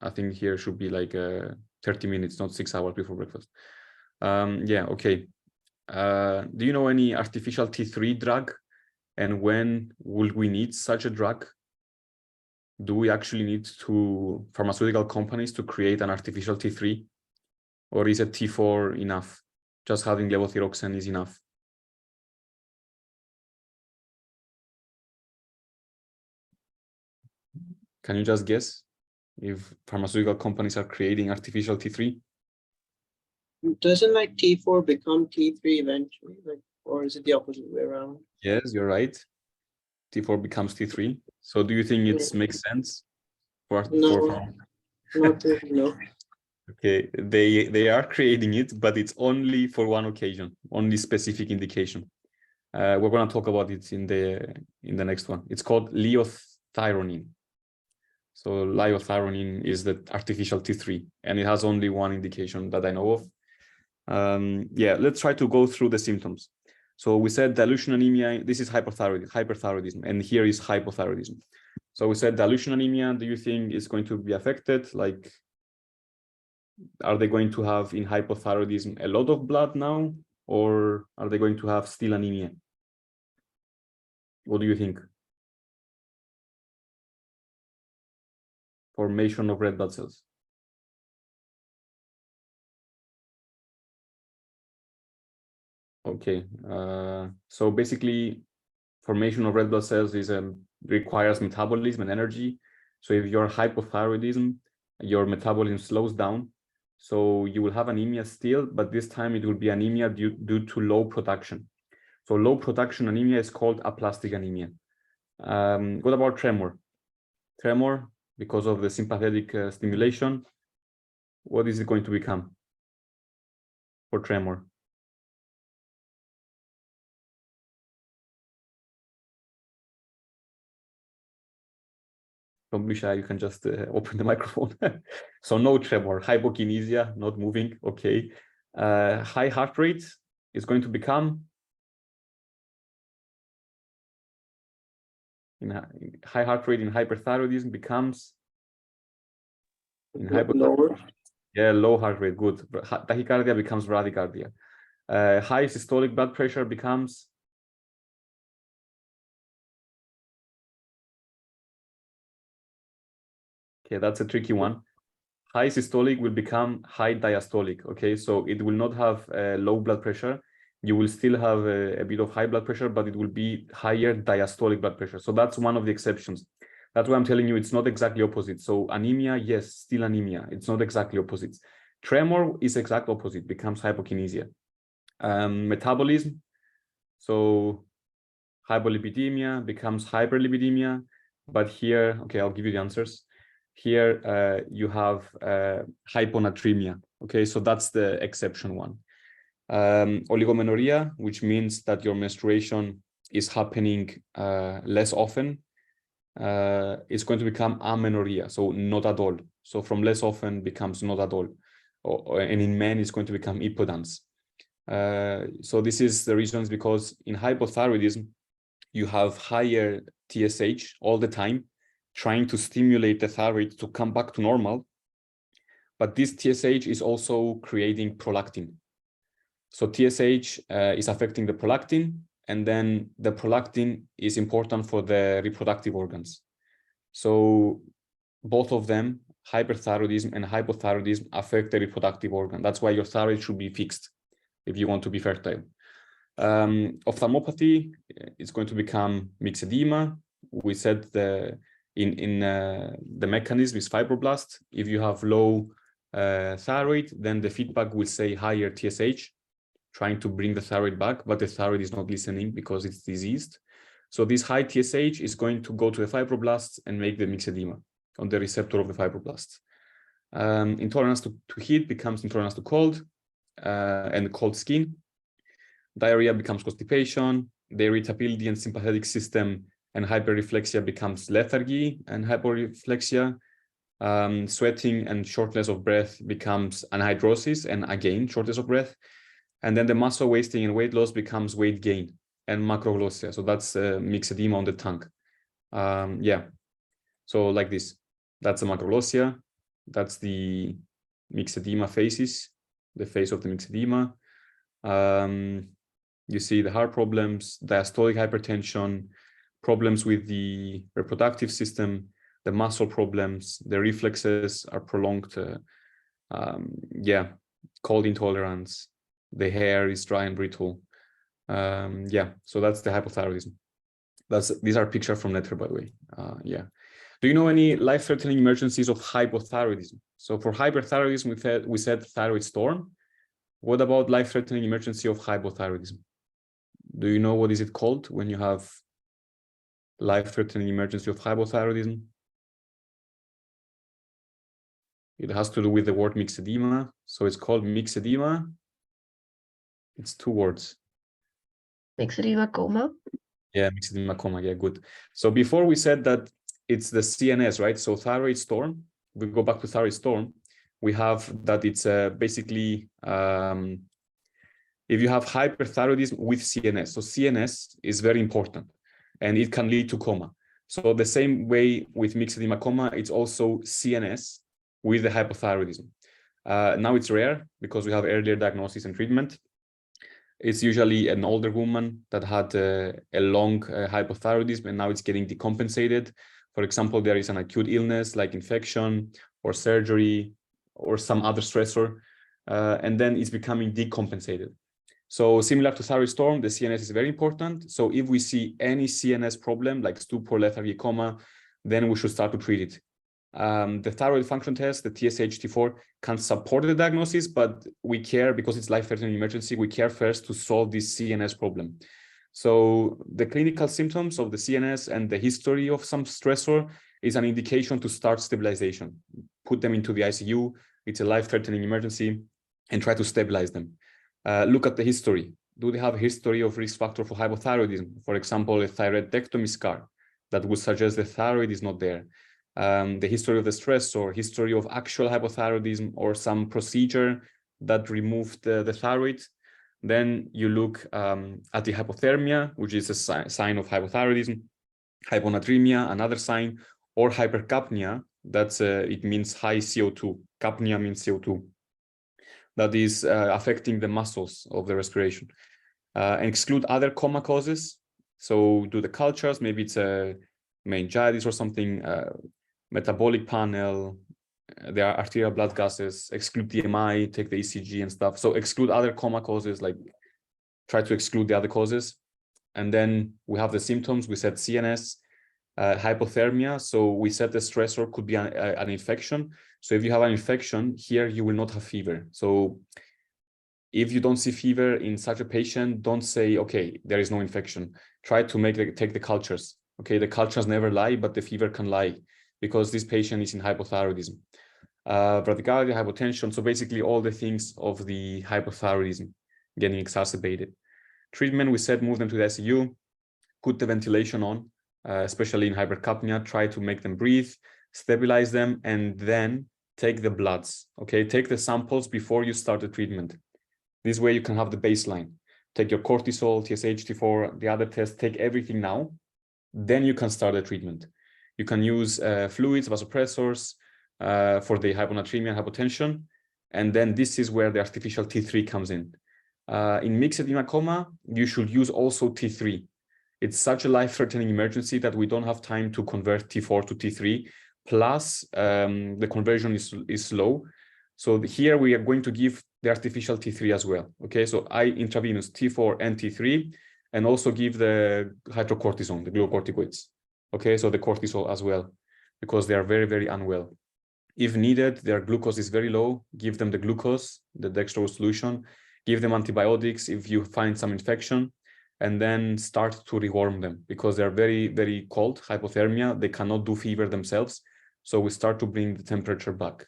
I think here should be like 30 minutes, not 6 hours before breakfast. Yeah, okay. Do you know any artificial T3 drug? And when will we need such a drug? Do we actually need pharmaceutical companies to create an artificial T3? Or is a T4 enough? Just having levothyroxine is enough? Can you just guess if pharmaceutical companies are creating artificial T3? Doesn't like T4 become T3 eventually, like, or is it the opposite way around? Yes, you're right. T4 becomes T3. So do you think it makes sense? No, not really, no. Okay, they are creating it, but it's only for one occasion, only specific indication. We're going to talk about it in the next one. It's called liothyronine. So liothyronine is the artificial T3, and it has only one indication that I know of. Yeah, let's try to go through the symptoms. So we said dilution anemia. This is hyperthyroidism, and here is hypothyroidism. So we said dilution anemia. Do you think is going to be affected? Like, are they going to have in hypothyroidism a lot of blood now, or are they going to have still anemia? What do you think? Formation of red blood cells. Okay, so basically, formation of red blood cells is requires metabolism and energy. So if you're hypothyroidism, your metabolism slows down. So you will have anemia still, but this time it will be anemia due to low production. So low production anemia is called aplastic anemia. What about tremor? Tremor, because of the sympathetic stimulation, what is it going to become for tremor? Don't be shy, you can just open the microphone. So no tremor, hypokinesia, not moving, okay. High heart rate is going to become, high heart rate in hyperthyroidism becomes Lower. Yeah, low heart rate, good. Tachycardia becomes bradycardia. High systolic blood pressure becomes okay, that's a tricky one. High systolic will become high diastolic. Okay, so it will not have low blood pressure. You will still have a bit of high blood pressure, but it will be higher diastolic blood pressure. So that's one of the exceptions. That's why I'm telling you it's not exactly opposite. So anemia, yes, still anemia. It's not exactly opposite. Tremor is exact opposite, becomes hypokinesia. Metabolism, so hypolipidemia becomes hyperlipidemia. But here, okay, I'll give you the answers. Here you have hyponatremia. Okay, so that's the exception one. Oligomenorrhea, which means that your menstruation is happening less often, is going to become amenorrhea, so not at all. So from less often becomes not at all. And in men, it's going to become impotence. So this is the reasons, because in hypothyroidism, you have higher TSH all the time, trying to stimulate the thyroid to come back to normal. But this TSH is also creating prolactin. So TSH is affecting the prolactin, and then the prolactin is important for the reproductive organs. So both of them, hyperthyroidism and hypothyroidism, affect the reproductive organ. That's why your thyroid should be fixed if you want to be fertile. Ophthalmopathy is going to become myxedema. We said the mechanism is fibroblast. If you have low thyroid, then the feedback will say higher TSH, trying to bring the thyroid back, but the thyroid is not listening because it's diseased. So this high TSH is going to go to the fibroblasts and make the myxedema on the receptor of the fibroblasts. Intolerance to heat becomes intolerance to cold and cold skin. Diarrhea becomes constipation. The irritability and sympathetic system and hyperreflexia becomes lethargy and hyporeflexia. Sweating and shortness of breath becomes anhydrosis and again shortness of breath. And then the muscle wasting and weight loss becomes weight gain and macroglossia. So that's myxedema on the tongue. Yeah. So like this, that's a macroglossia. That's the myxedema phases, the phase of the myxedema. You see the heart problems, diastolic hypertension, problems with the reproductive system, the muscle problems, the reflexes are prolonged, cold intolerance, the hair is dry and brittle. So that's the hypothyroidism. These are pictures from Netter, by the way. Do you know any life-threatening emergencies of hypothyroidism? So for hyperthyroidism, we said thyroid storm. What about life-threatening emergency of hypothyroidism? Do you know what is it called when you have life-threatening emergency of hypothyroidism? It has to do with the word myxedema. So it's called myxedema. It's 2 words. Myxedema coma. Yeah, myxedema coma. Yeah, good. So before we said that it's the CNS, right? So thyroid storm. We go back to thyroid storm. We have that it's basically if you have hyperthyroidism with CNS. So CNS is very important and it can lead to coma. So the same way with myxedema coma, it's also CNS with the hypothyroidism. Now it's rare because we have earlier diagnosis and treatment. It's usually an older woman that had a long hypothyroidism and now it's getting decompensated. For example, there is an acute illness like infection or surgery or some other stressor, and then it's becoming decompensated. So similar to thyroid storm, the CNS is very important. So if we see any CNS problem like stupor, lethargy, coma, then we should start to treat it. The thyroid function test, the TSH-T4, can support the diagnosis, but we care because it's life-threatening emergency. We care first to solve this CNS problem. So the clinical symptoms of the CNS and the history of some stressor is an indication to start stabilization. Put them into the ICU. It's a life-threatening emergency and try to stabilize them. Look at the history. Do they have a history of risk factor for hypothyroidism? For example, a thyroidectomy scar that would suggest the thyroid is not there. The history of the stress or history of actual hypothyroidism or some procedure that removed the thyroid. Then you look at the hypothermia, which is a sign of hypothyroidism, hyponatremia, another sign, or hypercapnia. That's it means high CO2. Capnia means CO2. That is affecting the muscles of the respiration. And exclude other coma causes. So do the cultures, maybe it's a meningitis or something, metabolic panel, there are arterial blood gases, exclude DMI, take the ECG and stuff. So exclude other coma causes, like try to exclude the other causes. And then we have the symptoms. We said CNS, hypothermia. So we said the stressor could be an infection. So if you have an infection here, you will not have fever. So if you don't see fever in such a patient, don't say, okay, there is no infection. Try to take the cultures. Okay, the cultures never lie, but the fever can lie because this patient is in hypothyroidism. Bradycardia, hypotension. So basically all the things of the hypothyroidism getting exacerbated. Treatment, we said, move them to the ICU, put the ventilation on, especially in hypercapnia, try to make them breathe, stabilize them, and then take the bloods. Okay, take the samples before you start the treatment. This way you can have the baseline. Take your cortisol, TSH-T4, the other tests, take everything now. Then you can start the treatment. You can use fluids, vasopressors for the hyponatremia and hypotension. And then this is where the artificial T3 comes in. In myxedema coma, you should use also T3. It's such a life-threatening emergency that we don't have time to convert T4 to T3. Plus, the conversion is slow. So here we are going to give the artificial T3 as well. Okay, so intravenous T4 and T3, and also give the hydrocortisone, the glucocorticoids. Okay, so the cortisol as well, because they are very, very unwell. If needed, their glucose is very low, give them the glucose, the dextrose solution, give them antibiotics if you find some infection, and then start to rewarm them because they're very, very cold, hypothermia. They cannot do fever themselves. So we start to bring the temperature back.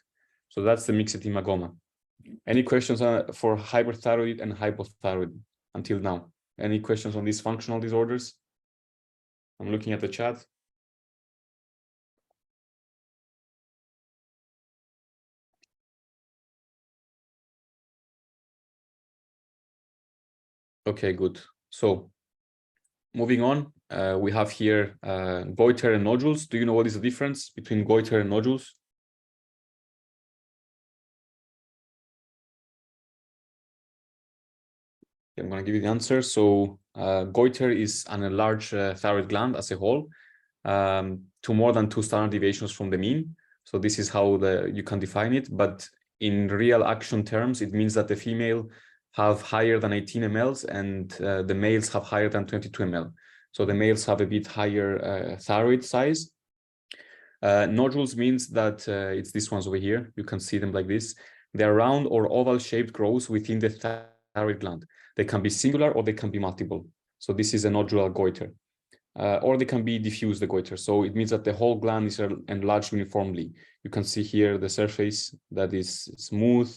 So that's the myxedema coma. Any questions for hyperthyroid and hypothyroid until now? Any questions on these functional disorders? I'm looking at the chat. Okay, good. So moving on, we have here goiter and nodules. Do you know what is the difference between goiter and nodules? I'm going to give you the answer. So goiter is an enlarged thyroid gland as a whole, to more than 2 standard deviations from the mean. So this is how you can define it. But in real action terms, it means that the female have higher than 18 mLs and the males have higher than 22 ml. So the males have a bit higher thyroid size. Nodules means that it's these ones over here. You can see them like this. They're round or oval shaped growths within the thyroid gland. They can be singular or they can be multiple. So this is a nodular goiter. Or they can be diffuse, the goiter. So it means that the whole gland is enlarged uniformly. You can see here the surface that is smooth.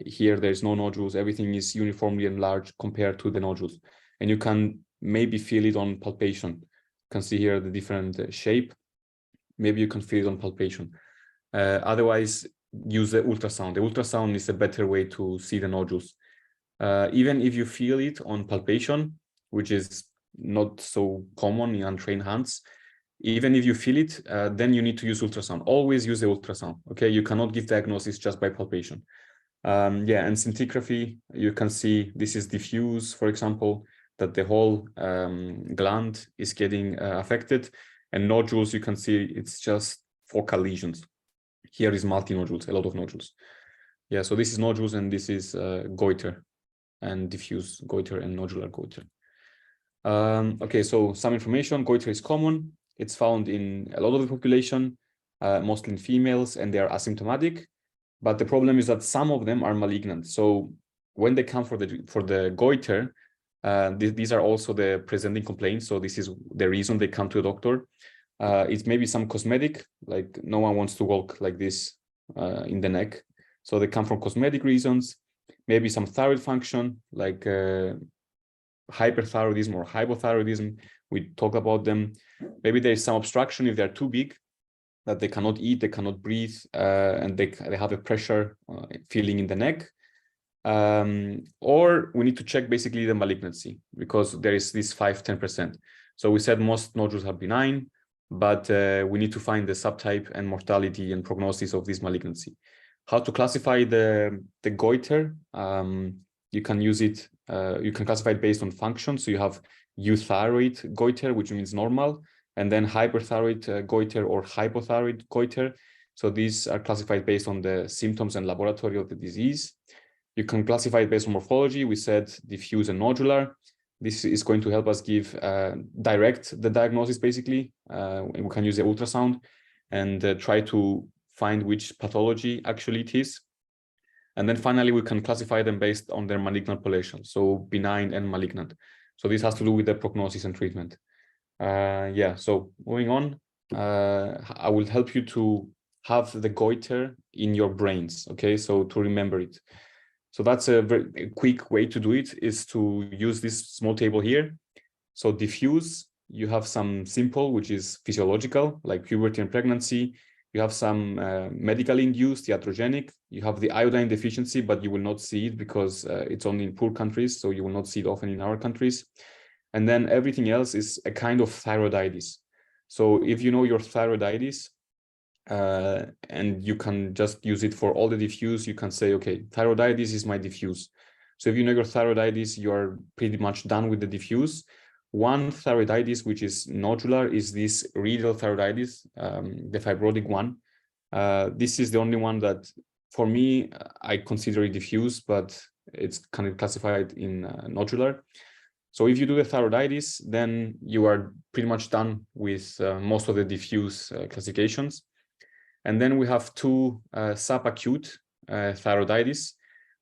Here there's no nodules. Everything is uniformly enlarged compared to the nodules. And you can maybe feel it on palpation. You can see here the different shape. Maybe you can feel it on palpation. Otherwise, use the ultrasound. The ultrasound is a better way to see the nodules. Even if you feel it on palpation, which is not so common in untrained hands, even if you feel it, then you need to use ultrasound. Always use the ultrasound. Okay, you cannot give diagnosis just by palpation. Yeah, and scintigraphy, you can see this is diffuse, for example, that the whole gland is getting affected. And nodules, you can see it's just focal lesions. Here is multi-nodules, a lot of nodules. Yeah, so this is nodules and this is goiter and diffuse goiter and nodular goiter. Okay, so some information. Goiter is common. It's found in a lot of the population, mostly in females, and they are asymptomatic. But the problem is that some of them are malignant. So when they come for the goiter, these are also the presenting complaints. So this is the reason they come to a doctor. It's maybe some cosmetic, like no one wants to walk like this in the neck. So they come from cosmetic reasons, maybe some thyroid function, like hyperthyroidism or hypothyroidism. We talk about them. Maybe there's some obstruction if they're too big, that they cannot eat, they cannot breathe, and they have a pressure feeling in the neck. Or we need to check basically the malignancy, because there is this 5-10%. So we said most nodules are benign, but we need to find the subtype and mortality and prognosis of this malignancy. How to classify the goiter? You can use it, you can classify it based on function. So you have euthyroid goiter, which means normal, and then hyperthyroid goiter or hypothyroid goiter. So these are classified based on the symptoms and laboratory of the disease. You can classify it based on morphology. We said diffuse and nodular. This is going to help us give direct the diagnosis, basically. And we can use the ultrasound and try to find which pathology actually it is. And then finally, we can classify them based on their malignant population, so benign and malignant. So this has to do with the prognosis and treatment. Yeah, so moving on, I will help you to have the goiter in your brains, okay? So to remember it. So that's a very quick way to do it, is to use this small table here. So diffuse, you have some simple, which is physiological, like puberty and pregnancy. You have some medically induced, iatrogenic. You have the iodine deficiency, but you will not see it because it's only in poor countries. So you will not see it often in our countries. And then everything else is a kind of thyroiditis. So if you know your thyroiditis, and you can just use it for all the diffuse, you can say, okay, thyroiditis is my diffuse. So if you know your thyroiditis, you are pretty much done with the diffuse. One thyroiditis, which is nodular, is this radial thyroiditis, the fibrotic one. This is the only one that, for me, I consider it diffuse, but it's kind of classified in nodular. So if you do the thyroiditis, then you are pretty much done with most of the diffuse classifications. And then we have two subacute thyroiditis.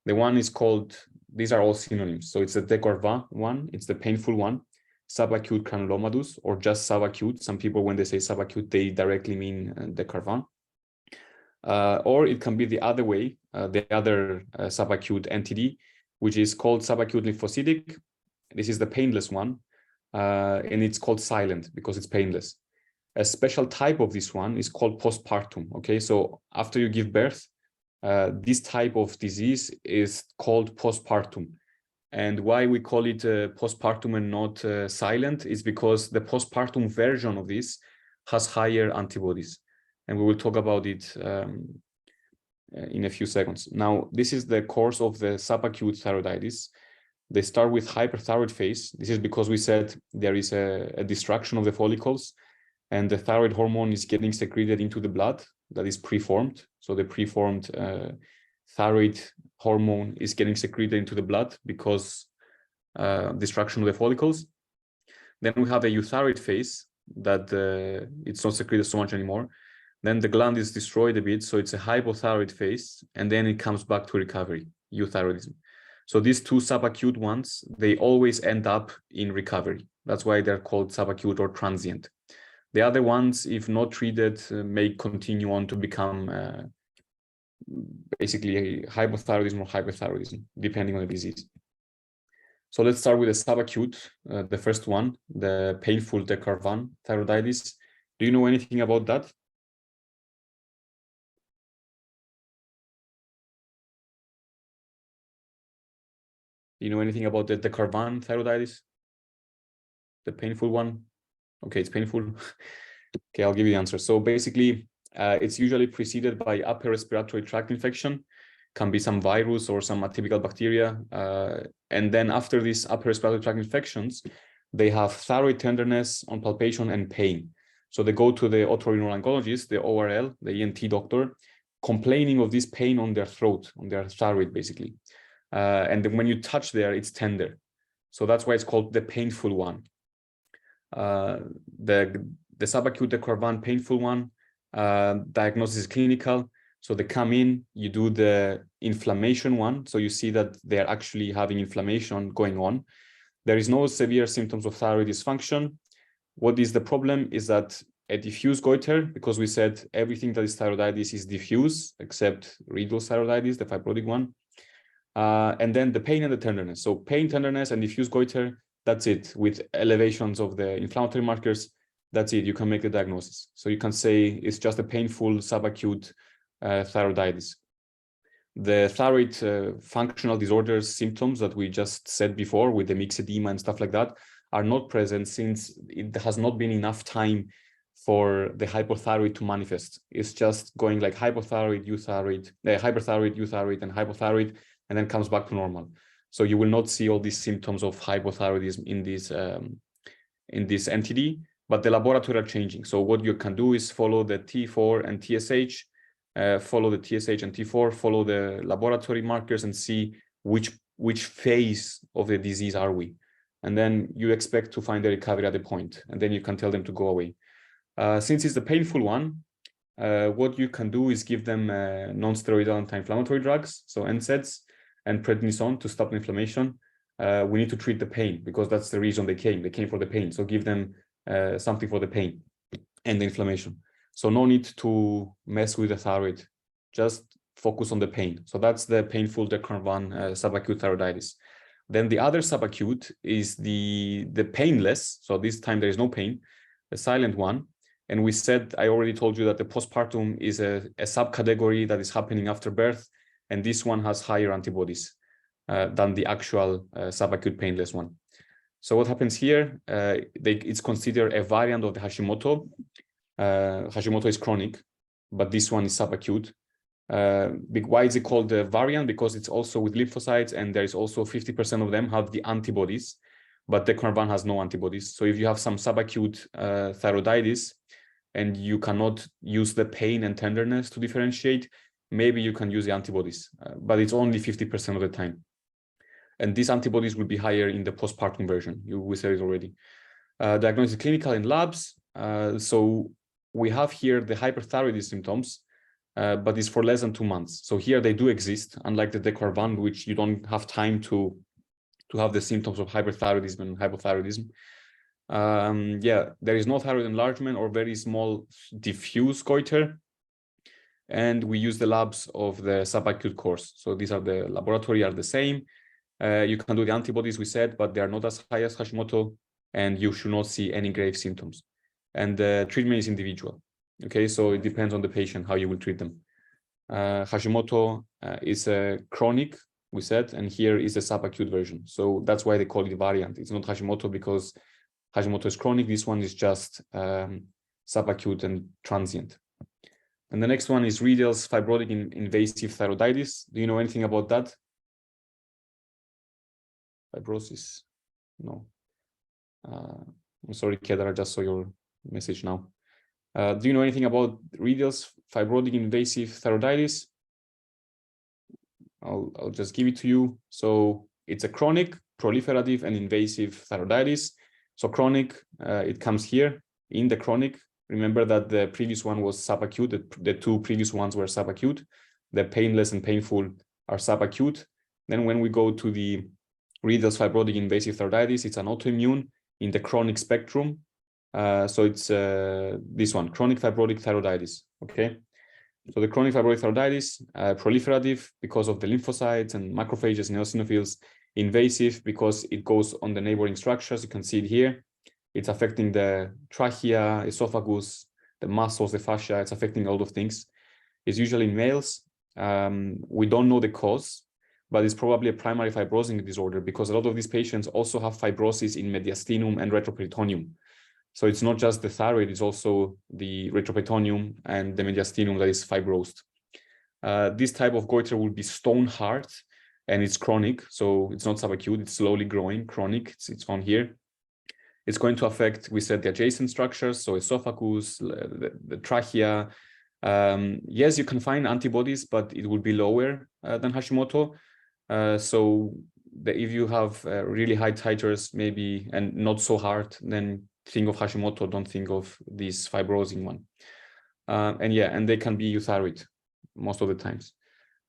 The one is called, these are all synonyms. So it's the Decorva one, it's the painful one, subacute granulomatous, or just subacute. Some people, when they say subacute, they directly mean Decorva. Or it can be the other way, the other subacute entity, which is called subacute lymphocytic. This is the painless one, and it's called silent because it's painless. A special type of this one is called postpartum. Okay, so after you give birth, this type of disease is called postpartum. And why we call it postpartum and not silent is because the postpartum version of this has higher antibodies. And we will talk about it in a few seconds. Now, this is the course of the subacute thyroiditis. They start with hyperthyroid phase. This is because we said there is a destruction of the follicles, and the thyroid hormone is getting secreted into the blood that is preformed. So the preformed thyroid hormone is getting secreted into the blood because destruction of the follicles. Then we have a euthyroid phase that it's not secreted so much anymore. Then the gland is destroyed a bit, so it's a hypothyroid phase, and then it comes back to recovery, euthyroidism. So these two subacute ones, they always end up in recovery. That's why they're called subacute or transient. The other ones, if not treated, may continue on to become basically hypothyroidism or hyperthyroidism, depending on the disease. So let's start with the subacute, the first one, the painful de Carvan thyroiditis. Do you know anything about that? Do you know anything about the de Carvan thyroiditis? The painful one? Okay, it's painful. Okay, I'll give you the answer. So basically, it's usually preceded by upper respiratory tract infection, can be some virus or some atypical bacteria. And then after these upper respiratory tract infections, they have thyroid tenderness on palpation and pain. So they go to the otorhinolaryngologist, the ORL, the ENT doctor, complaining of this pain on their throat, on their thyroid, basically. And then when you touch there, it's tender. So that's why it's called the painful one. The subacute de Carvan painful one, diagnosis is clinical. So they come in, you do the inflammation one. So you see that they're actually having inflammation going on. There is no severe symptoms of thyroid dysfunction. What is the problem is that a diffuse goiter, because we said everything that is thyroiditis is diffuse, except renal thyroiditis, the fibrotic one. And then the pain and the tenderness. So pain, tenderness, and diffuse goiter, that's it. With elevations of the inflammatory markers, that's it. You can make the diagnosis. So you can say it's just a painful subacute thyroiditis. The thyroid functional disorders symptoms that we just said before with the mixed edema and stuff like that are not present since it has not been enough time for the hypothyroid to manifest. It's just going like hypothyroid, euthyroid, hyperthyroid, euthyroid, and hypothyroid, and then comes back to normal. So you will not see all these symptoms of hypothyroidism in this entity, but the laboratory are changing. So what you can do is follow the T4 and TSH, follow the TSH and T4, follow the laboratory markers and see which phase of the disease are we. And then you expect to find a recovery at the point, and then you can tell them to go away. Since it's the painful one, what you can do is give them non-steroidal anti-inflammatory drugs, so NSAIDs and prednisone to stop inflammation. We need to treat the pain because that's the reason they came. They came for the pain. So give them something for the pain and the inflammation. So no need to mess with the thyroid, just focus on the pain. So that's the painful de Carvan subacute thyroiditis. Then the other subacute is the painless. So this time there is no pain, the silent one. And we said, I already told you that the postpartum is a subcategory that is happening after birth. And this one has higher antibodies than the actual subacute painless one. So what happens here, it's considered a variant of the Hashimoto. Hashimoto is chronic, but this one is subacute. Why is it called a variant? Because it's also with lymphocytes, and there is also 50% of them have the antibodies, but the Carvan has no antibodies. So if you have some subacute thyroiditis and you cannot use the pain and tenderness to differentiate, maybe you can use the antibodies, but it's only 50% of the time. And these antibodies will be higher in the postpartum version. We said it already. Diagnosis clinical in labs. So we have here the hyperthyroidism symptoms, but it's for less than 2 months. So here they do exist, unlike the de Carvan, which you don't have time to have the symptoms of hyperthyroidism and hypothyroidism. Yeah, there is no thyroid enlargement or very small diffuse goiter. And we use the labs of the subacute course. So these are the laboratory are the same. You can do the antibodies we said, but they are not as high as Hashimoto, and you should not see any grave symptoms. And the treatment is individual. Okay, so it depends on the patient how you will treat them. Hashimoto is a chronic, we said, and here is a subacute version. So that's why they call it variant. It's not Hashimoto because Hashimoto is chronic. This one is just subacute and transient. And the next one is Riedel's fibrotic invasive thyroiditis. Do you know anything about that? fibrosis. No. I'm sorry, Kedar, I just saw your message now. Do you know anything about Riedel's fibrotic invasive thyroiditis? I'll just give it to you. So it's a chronic, proliferative, and invasive thyroiditis. So chronic, it comes here in the chronic. Remember that the previous one was subacute. The two previous ones were subacute. The painless and painful are subacute. Then when we go to the Riedel's fibrotic invasive thyroiditis, it's an autoimmune in the chronic spectrum. So it's this one, chronic fibrotic thyroiditis. Okay. So the chronic fibrotic thyroiditis, proliferative because of the lymphocytes and macrophages and eosinophils, invasive because it goes on the neighboring structures. You can see it here. It's affecting the trachea, esophagus, the muscles, the fascia. It's affecting a lot of things. It's usually in males. We don't know the cause, but it's probably a primary fibrosing disorder because a lot of these patients also have fibrosis in mediastinum and retroperitoneum. So it's not just the thyroid, it's also the retroperitoneum and the mediastinum that is fibrosed. This type of goiter will be stone hard and it's chronic. So it's not subacute, it's slowly growing, chronic, it's found here. It's going to affect, we said, the adjacent structures, so esophagus, the trachea. Yes, you can find antibodies, but it will be lower than Hashimoto. So if you have really high titers, maybe, and not so hard, then think of Hashimoto, don't think of this fibrosing one. And they can be euthyroid most of the times.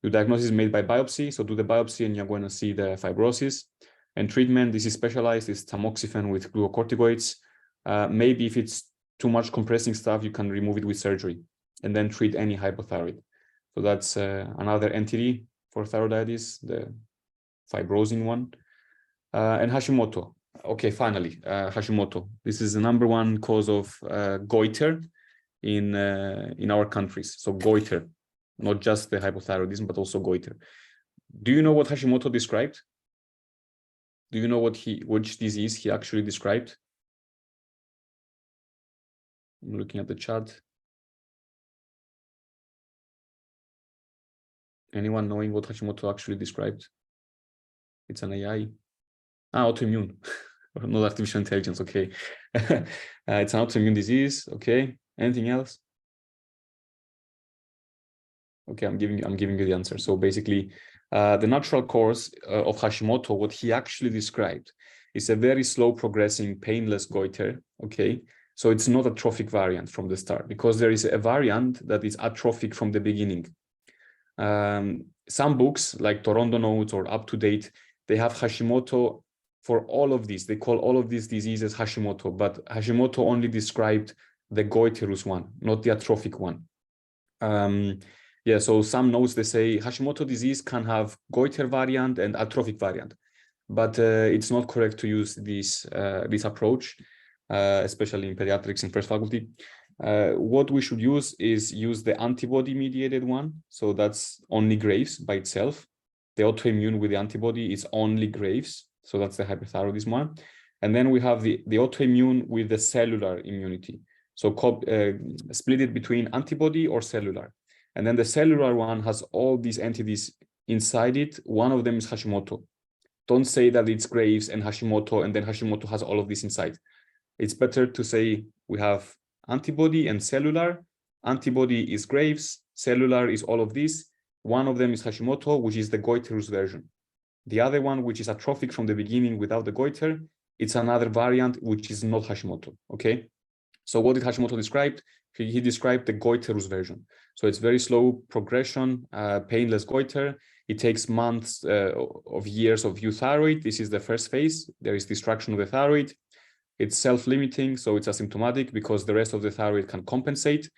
The diagnosis is made by biopsy, so do the biopsy and you're going to see the fibrosis. And treatment, this is specialized, is tamoxifen with glucocorticoids. Maybe if it's too much compressing stuff, you can remove it with surgery and then treat any hypothyroid. So that's another entity for thyroiditis, the fibrosing one. And Hashimoto. Okay, finally, Hashimoto. This is the #1 cause of goiter in our countries. So goiter, not just the hypothyroidism, but also goiter. Do you know what Hashimoto described? Do you know which disease he actually described? I'm looking at the chat. Anyone knowing what Hashimoto actually described? It's an AI. Autoimmune, not artificial intelligence. Okay. It's an autoimmune disease. Okay. Anything else? Okay, I'm giving you the answer. So basically, the natural course of Hashimoto, what he actually described, is a very slow progressing painless goiter. Okay. So it's not a trophic variant from the start, because there is a variant that is atrophic from the beginning. Some books like Toronto Notes or Up to Date, they have Hashimoto for all of these. They call all of these diseases Hashimoto, but Hashimoto only described the goiterous one, not the atrophic one. Yeah, so some notes, they say Hashimoto disease can have goiter variant and atrophic variant, but it's not correct to use this approach, especially in pediatrics and first faculty. What we should use is the antibody mediated one. So that's only Graves by itself. The autoimmune with the antibody is only Graves. So that's the hyperthyroidism one. And then we have the autoimmune with the cellular immunity. So split it between antibody or cellular. And then the cellular one has all these entities inside it. One of them is Hashimoto. Don't say that it's Graves and Hashimoto, and then Hashimoto has all of this inside. It's better to say we have antibody and cellular. Antibody is Graves, cellular is all of this. One of them is Hashimoto, which is the goiterous version. The other one, which is atrophic from the beginning without the goiter, it's another variant, which is not Hashimoto, okay? So what did Hashimoto describe? He described the goiterous version. So it's very slow progression, painless goiter. It takes months of years of euthyroid. This is the first phase. There is destruction of the thyroid. It's self-limiting, so it's asymptomatic because the rest of the thyroid can compensate.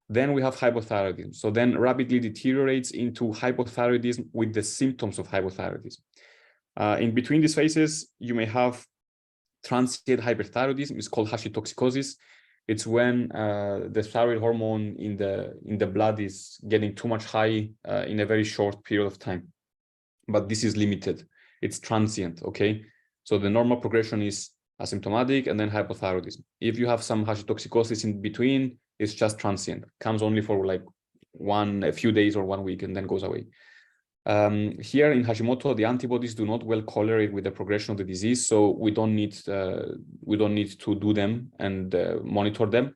Then we have hypothyroidism. So then rapidly deteriorates into hypothyroidism with the symptoms of hypothyroidism. In between these phases, you may have transient hyperthyroidism. It's called hashitoxicosis. It's when the thyroid hormone in the blood is getting too much high in a very short period of time. But this is limited. It's transient, okay? So the normal progression is asymptomatic and then hypothyroidism. If you have some hashitoxicosis in between, it's just transient. Comes only for like a few days or 1 week and then goes away. Here in Hashimoto, the antibodies do not well correlate with the progression of the disease, so we don't need to do them and monitor them.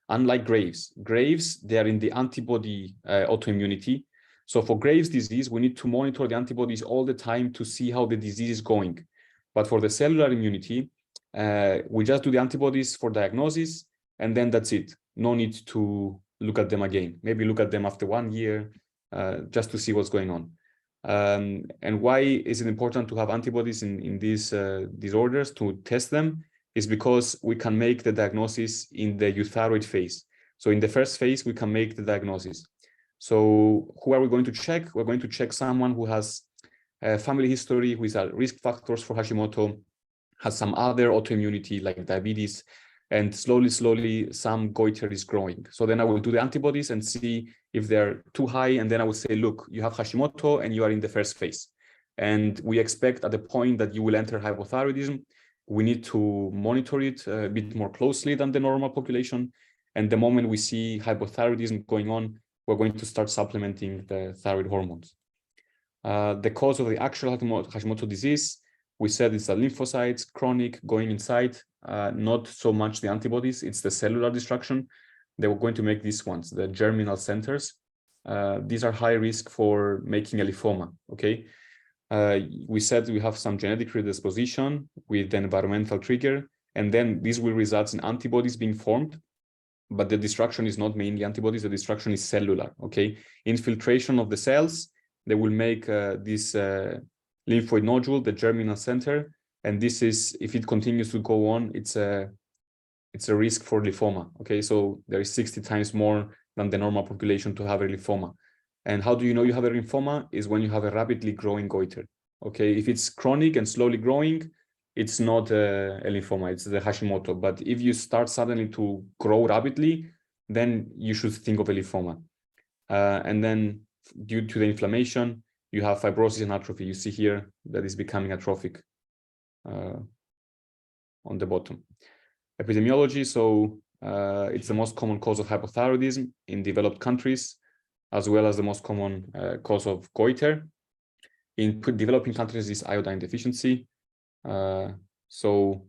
Unlike Graves, they are in the antibody autoimmunity. So for Graves' disease, we need to monitor the antibodies all the time to see how the disease is going. But for the cellular immunity, we just do the antibodies for diagnosis, and then that's it. No need to look at them again. Maybe look at them after 1 year, just to see what's going on. And why is it important to have antibodies in these disorders, to test them, is because we can make the diagnosis in the euthyroid phase. So in the first phase, we can make the diagnosis. So who are we going to check? We're going to check someone who has a family history, who is at risk factors for Hashimoto, has some other autoimmunity like diabetes, and slowly some goiter is growing. So then I will do the antibodies and see if they're too high, and then I will say, look, you have Hashimoto and you are in the first phase. And we expect at the point that you will enter hypothyroidism, we need to monitor it a bit more closely than the normal population. And the moment we see hypothyroidism going on, we're going to start supplementing the thyroid hormones. The cause of the actual Hashimoto disease, we said it's the lymphocytes, chronic, going inside, not so much the antibodies, it's the cellular destruction. They were going to make these ones, the germinal centers. These are high risk for making a lymphoma, okay? We said we have some genetic predisposition with the environmental trigger, and then this will result in antibodies being formed, but the destruction is not mainly antibodies, the destruction is cellular, okay? Infiltration of the cells, they will make this lymphoid nodule, the germinal center, and this is, if it continues to go on, it's a risk for lymphoma, okay? So there is 60 times more than the normal population to have a lymphoma. And how do you know you have a lymphoma? Is when you have a rapidly growing goiter, okay? If it's chronic and slowly growing, it's not a lymphoma, it's the Hashimoto. But if you start suddenly to grow rapidly, then you should think of a lymphoma. And then due to the inflammation, you have fibrosis and atrophy. You see here that is becoming atrophic on the bottom. Epidemiology, so it's the most common cause of hypothyroidism in developed countries, as well as the most common cause of goiter. In developing countries is iodine deficiency. So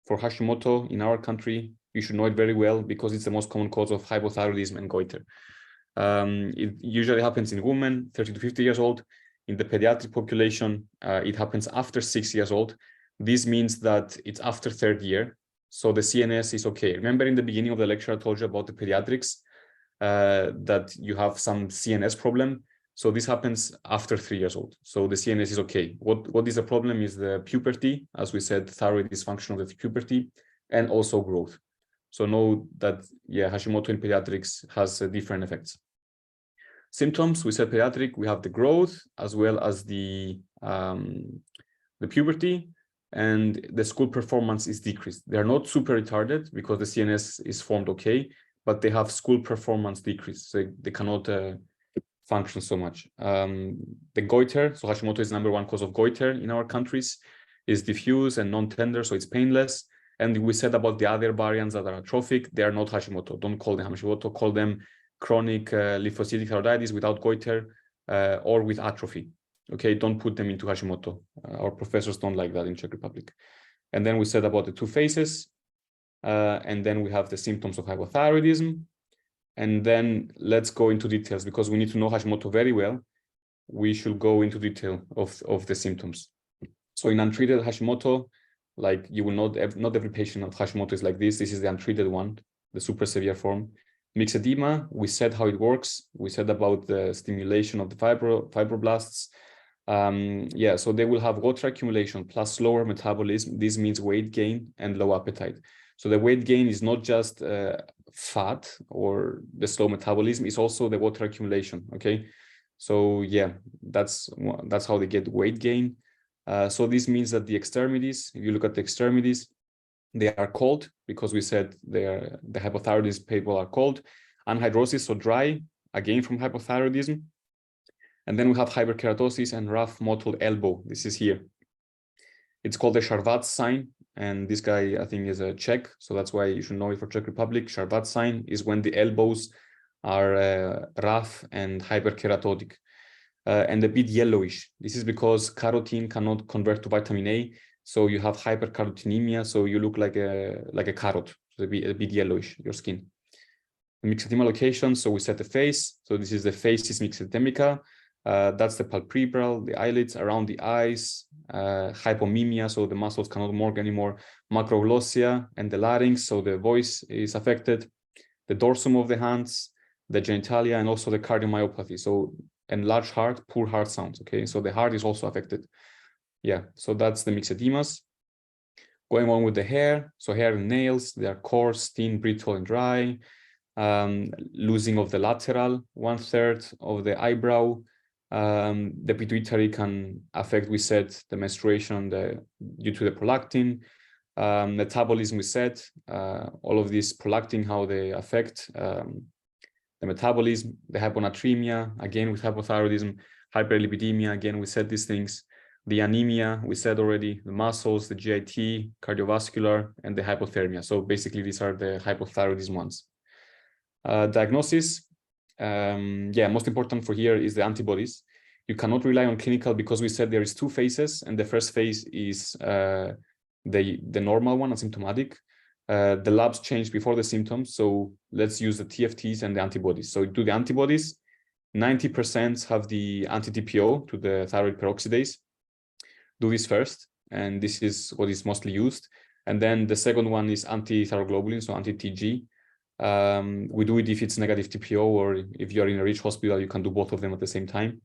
for Hashimoto in our country, you should know it very well because it's the most common cause of hypothyroidism and goiter. It usually happens in women 30 to 50 years old. In the pediatric population, it happens after 6 years old. This means that it's after 3rd year. So the CNS is okay. Remember in the beginning of the lecture, I told you about the pediatrics, that you have some CNS problem. So this happens after 3 years old. So the CNS is okay. What is the problem is the puberty, as we said, thyroid dysfunction of the puberty, and also growth. So know that, yeah, Hashimoto in pediatrics has different effects. Symptoms, we said pediatric, we have the growth as well as the puberty, and the school performance is decreased. They're not super retarded because the CNS is formed okay, but they have school performance decrease. So they cannot function so much. The goiter, so Hashimoto is #1 cause of goiter in our countries, is diffuse and non-tender, so it's painless. And we said about the other variants that are atrophic, they are not Hashimoto. Don't call them Hashimoto, call them chronic lymphocytic thyroiditis without goiter or with atrophy. Okay, don't put them into Hashimoto. Our professors don't like that in Czech Republic. And then we said about the 2 phases. And then we have the symptoms of hypothyroidism. And then let's go into details because we need to know Hashimoto very well. We should go into detail of the symptoms. So in untreated Hashimoto, like you will not every patient of Hashimoto is like this. This is the untreated one, the super severe form. Mixed edema, we said how it works. We said about the stimulation of the fibroblasts. Yeah, so they will have water accumulation plus slower metabolism. This means weight gain and low appetite. So the weight gain is not just fat or the slow metabolism, it's also the water accumulation, okay? So yeah, that's how they get weight gain. So this means that the extremities, if you look at the extremities, they are cold because we said the hypothyroidism people are cold. Anhidrosis, so dry, again from hypothyroidism. And then we have hyperkeratosis and rough mottled elbow. This is here. It's called the Charvat sign. And this guy, I think, is a Czech. So that's why you should know it for Czech Republic. Charvat sign is when the elbows are rough and hyperkeratotic. and a bit yellowish. This is because carotene cannot convert to vitamin A, so you have hypercarotenemia, so you look like a carrot, so a bit yellowish, your skin. The myxedema location, so we set the face. So this is the facies myxedemica. That's the palpebral, the eyelids, around the eyes, hypomimia, so the muscles cannot work anymore, macroglossia, and the larynx, so the voice is affected, the dorsum of the hands, the genitalia, and also the cardiomyopathy, so enlarged heart, poor heart sounds, okay? So the heart is also affected. Yeah, so that's the myxedemas. Going on with the hair, so hair and nails, they are coarse, thin, brittle, and dry. Losing of the lateral, 1/3 of the eyebrow. The pituitary can affect, we said, the menstruation due to the prolactin. Metabolism, we said, all of these prolactin, how they affect the metabolism, the hyponatremia, again with hypothyroidism, hyperlipidemia, again, we said these things. The anemia, we said already, the muscles, the GIT, cardiovascular, and the hypothermia. So basically, these are the hypothyroidism ones. Diagnosis, most important for here is the antibodies. You cannot rely on clinical because we said there is 2 phases, and the first phase is the normal one, asymptomatic. The labs change before the symptoms, so let's use the TFTs and the antibodies. So do the antibodies, 90% have the anti-TPO to the thyroid peroxidase. Do this first, and this is what is mostly used. And then the second one is anti-thyroglobulin, so anti-TG. We do it if it's negative TPO, or if you're in a rich hospital, you can do both of them at the same time.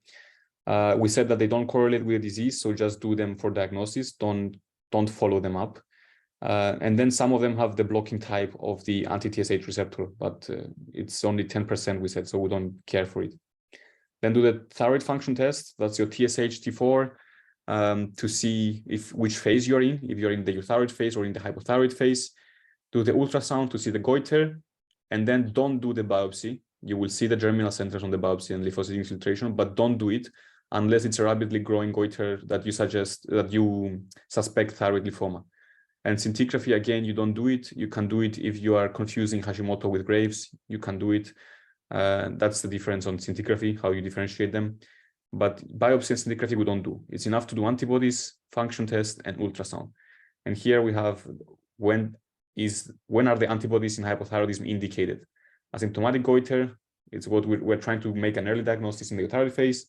We said that they don't correlate with the disease, so just do them for diagnosis. Don't follow them up. And then some of them have the blocking type of the anti-TSH receptor, but it's only 10%, we said, so we don't care for it. Then do the thyroid function test. That's your TSH, T4, to see which phase you're in, if you're in the euthyroid phase or in the hypothyroid phase. Do the ultrasound to see the goiter, and then don't do the biopsy. You will see the germinal centers on the biopsy and lymphocyte infiltration, but don't do it unless it's a rapidly growing goiter that you suspect thyroid lymphoma. And scintigraphy, again, you don't do it. You can do it if you are confusing Hashimoto with Graves. You can do it. That's the difference on scintigraphy, how you differentiate them. But biopsy and scintigraphy we don't do. It's enough to do antibodies, function test, and ultrasound. And here we have when are the antibodies in hypothyroidism indicated? Asymptomatic goiter, it's what we're trying to make an early diagnosis in the thyroid phase.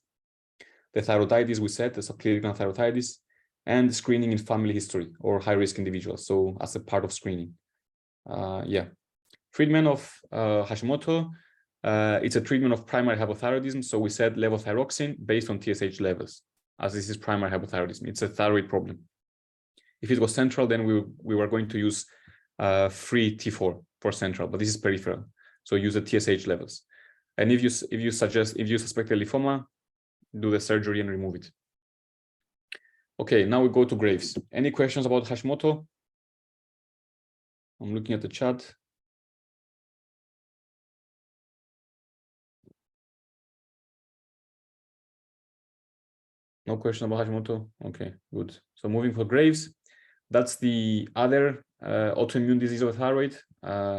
The thyroiditis, we said, the subclinical thyroiditis, and screening in family history or high-risk individuals, so as a part of screening. Treatment of Hashimoto, it's a treatment of primary hypothyroidism, so we said levothyroxine based on TSH levels, as this is primary hypothyroidism. It's a thyroid problem. If it was central, then we were going to use free T4 for central, but this is peripheral, so use the TSH levels. And if you suspect a lymphoma, do the surgery and remove it. Okay, now we go to Graves. Any questions about Hashimoto? I'm looking at the chat. No question about Hashimoto? Okay, good. So moving for Graves, that's the other autoimmune disease of the thyroid.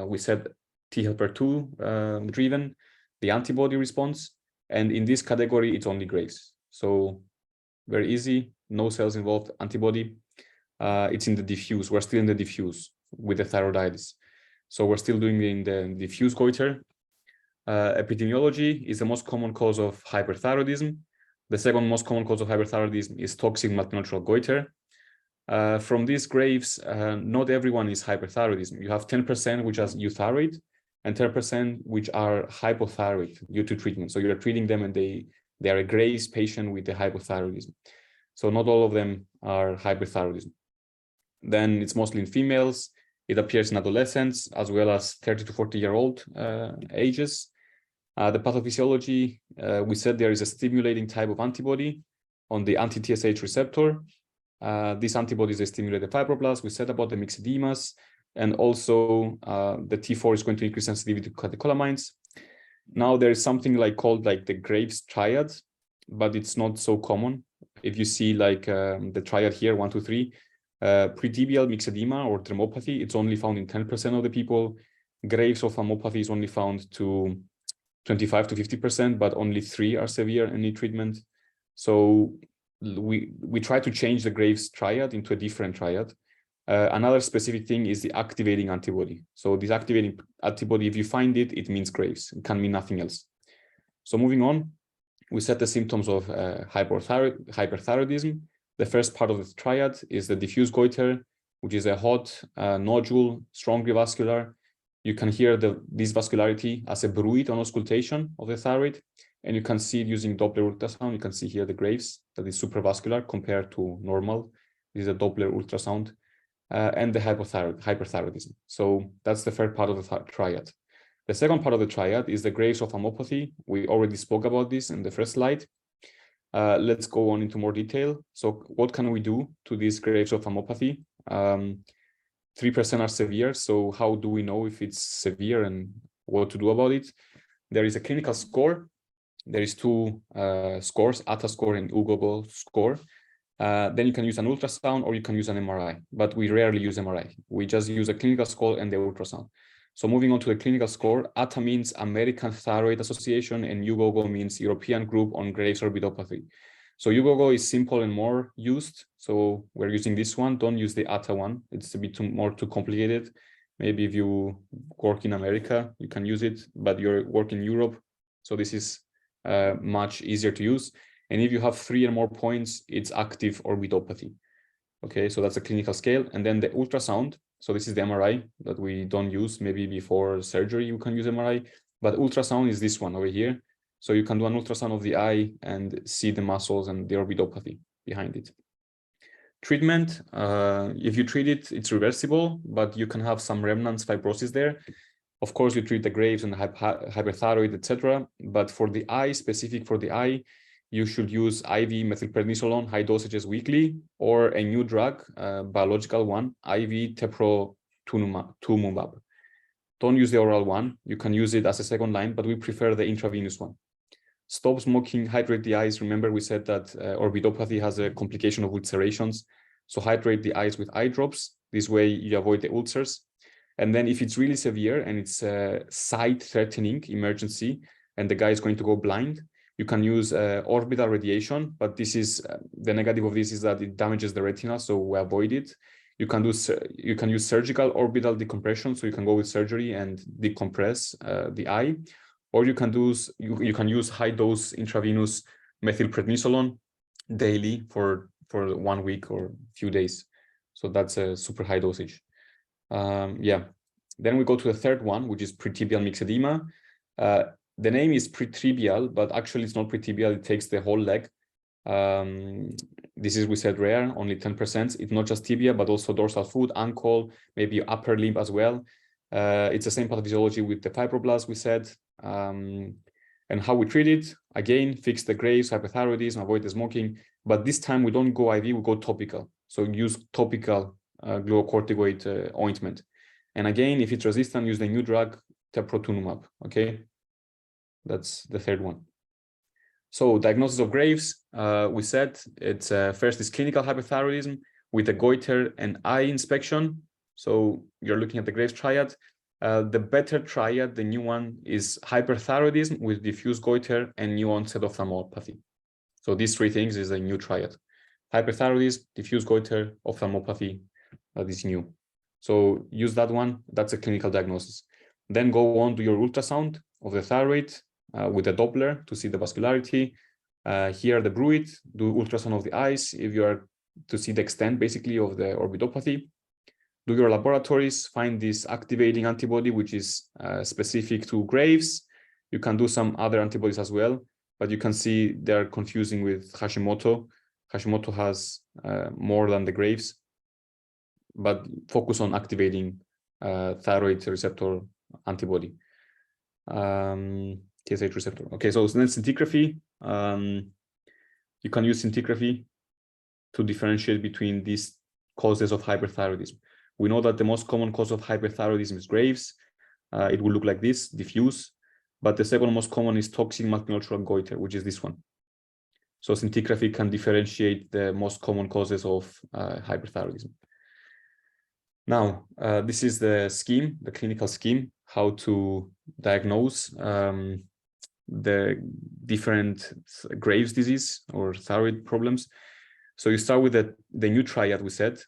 We said T helper 2 driven, the antibody response. And in this category, it's only Graves. So very easy, no cells involved, antibody. It's in the diffuse. We're still in the diffuse with the thyroiditis. So we're still doing in the diffuse goiter. Epidemiology is the most common cause of hyperthyroidism. The second most common cause of hyperthyroidism is toxic multinodular goiter. From these Graves, not everyone is hyperthyroidism. You have 10% which are euthyroid and 10% which are hypothyroid due to treatment. So you're treating them and they are a Graves patient with the hypothyroidism. So not all of them are hyperthyroidism. Then it's mostly in females. It appears in adolescents as well as 30 to 40-year-old ages. The pathophysiology, we said there is a stimulating type of antibody on the anti-TSH receptor. These antibodies, they stimulate the fibroblasts. We said about the myxedemas, and also the T4 is going to increase sensitivity to catecholamines. Now there is something called the Graves triad, but it's not so common. If you see the triad here, 1, 2, 3, pretibial myxedema or dermopathy, it's only found in 10% of the people. Graves or phammopathy is only found to 25 to 50%, but only 3 are severe and need treatment. So we try to change the Graves triad into a different triad. Another specific thing is the activating antibody. So this activating antibody, if you find it, it means Graves. It can mean nothing else. So moving on, we set the symptoms of hyperthyroidism. The first part of the triad is the diffuse goiter, which is a hot nodule, strongly vascular. You can hear this vascularity as a bruit on auscultation of the thyroid, and you can see it using Doppler ultrasound. You can see here the Graves that is supravascular compared to normal. This is a Doppler ultrasound, and the hyperthyroidism. So that's the third part of the triad. The second part of the triad is the Graves of ammopathy. We already spoke about this in the first slide. Let's go on into more detail. So what can we do to these Graves of ammopathy? 3% are severe. So how do we know if it's severe and what to do about it? There is a clinical score. There is two scores, ATA score and UGOGO score. Then you can use an ultrasound or you can use an MRI, but we rarely use MRI. We just use a clinical score and the ultrasound. So moving on to the clinical score, ATA means American Thyroid Association and UGOGO means European Group on Graves Orbitopathy. So UGOGO is simple and more used. So we're using this one. Don't use the ATA one. It's a bit too complicated. Maybe if you work in America, you can use it, but you work in Europe. So this is much easier to use. And if you have 3 or more points, it's active orbitopathy. Okay, so that's a clinical scale. And then the ultrasound. So this is the MRI that we don't use. Maybe before surgery, you can use MRI, but ultrasound is this one over here. So you can do an ultrasound of the eye and see the muscles and the orbitopathy behind it. Treatment, if you treat it, it's reversible, but you can have some remnants fibrosis there. Of course, you treat the Graves and the hyperthyroid, etc. But for the eye, specific for the eye, you should use IV methylprednisolone, high dosages weekly, or a new drug, biological one, IV teprotumumab. Don't use the oral one. You can use it as a second line, but we prefer the intravenous one. Stop smoking, hydrate the eyes. Remember, we said that orbitopathy has a complication of ulcerations. So hydrate the eyes with eye drops. This way you avoid the ulcers. And then if it's really severe and it's sight-threatening emergency and the guy is going to go blind, you can use orbital radiation, but this is the negative of this is that it damages the retina, so we avoid it. You can use surgical orbital decompression, so you can go with surgery and decompress the eye, or you can use high dose intravenous methylprednisolone daily for 1 week or a few days. So that's a super high dosage. Yeah. Then we go to the third one, which is pretibial myxedema. The name is pretibial, but actually it's not pretibial. It takes the whole leg. This is, we said, rare, only 10%. It's not just tibia, but also dorsal foot, ankle, maybe upper limb as well. It's the same pathophysiology with the fibroblasts, we said. And how we treat it, again, fix the Graves, hyperthyroidism, avoid the smoking. But this time we don't go IV, we go topical. So use topical glucocorticoid ointment. And again, if it's resistant, use the new drug, teprotumumab, okay? That's the third one. So diagnosis of Graves, we said it's first is clinical hyperthyroidism with a goiter and eye inspection. So you're looking at the Graves triad. The better triad, the new one, is hyperthyroidism with diffuse goiter and new onset of ophthalmopathy. So these 3 things is a new triad. Hyperthyroidism, diffuse goiter, ophthalmopathy, that is new. So use that one, that's a clinical diagnosis. Then go on to your ultrasound of the thyroid with a Doppler to see the vascularity. Here the bruit, do ultrasound of the eyes if you are to see the extent basically of the orbitopathy. Do your laboratories, find this activating antibody, which is specific to Graves. You can do some other antibodies as well, but you can see they're confusing with Hashimoto. Hashimoto has more than the Graves, but focus on activating thyroid receptor antibody, TSH receptor. Okay, so then scintigraphy. You can use scintigraphy to differentiate between these causes of hyperthyroidism. We know that the most common cause of hyperthyroidism is Graves. It will look like this, diffuse, but the second most common is toxic multinodular goiter, which is this one. So scintigraphy can differentiate the most common causes of hyperthyroidism. Now, this is the scheme, the clinical scheme, how to diagnose the different Graves' disease or thyroid problems. So you start with the new triad we said,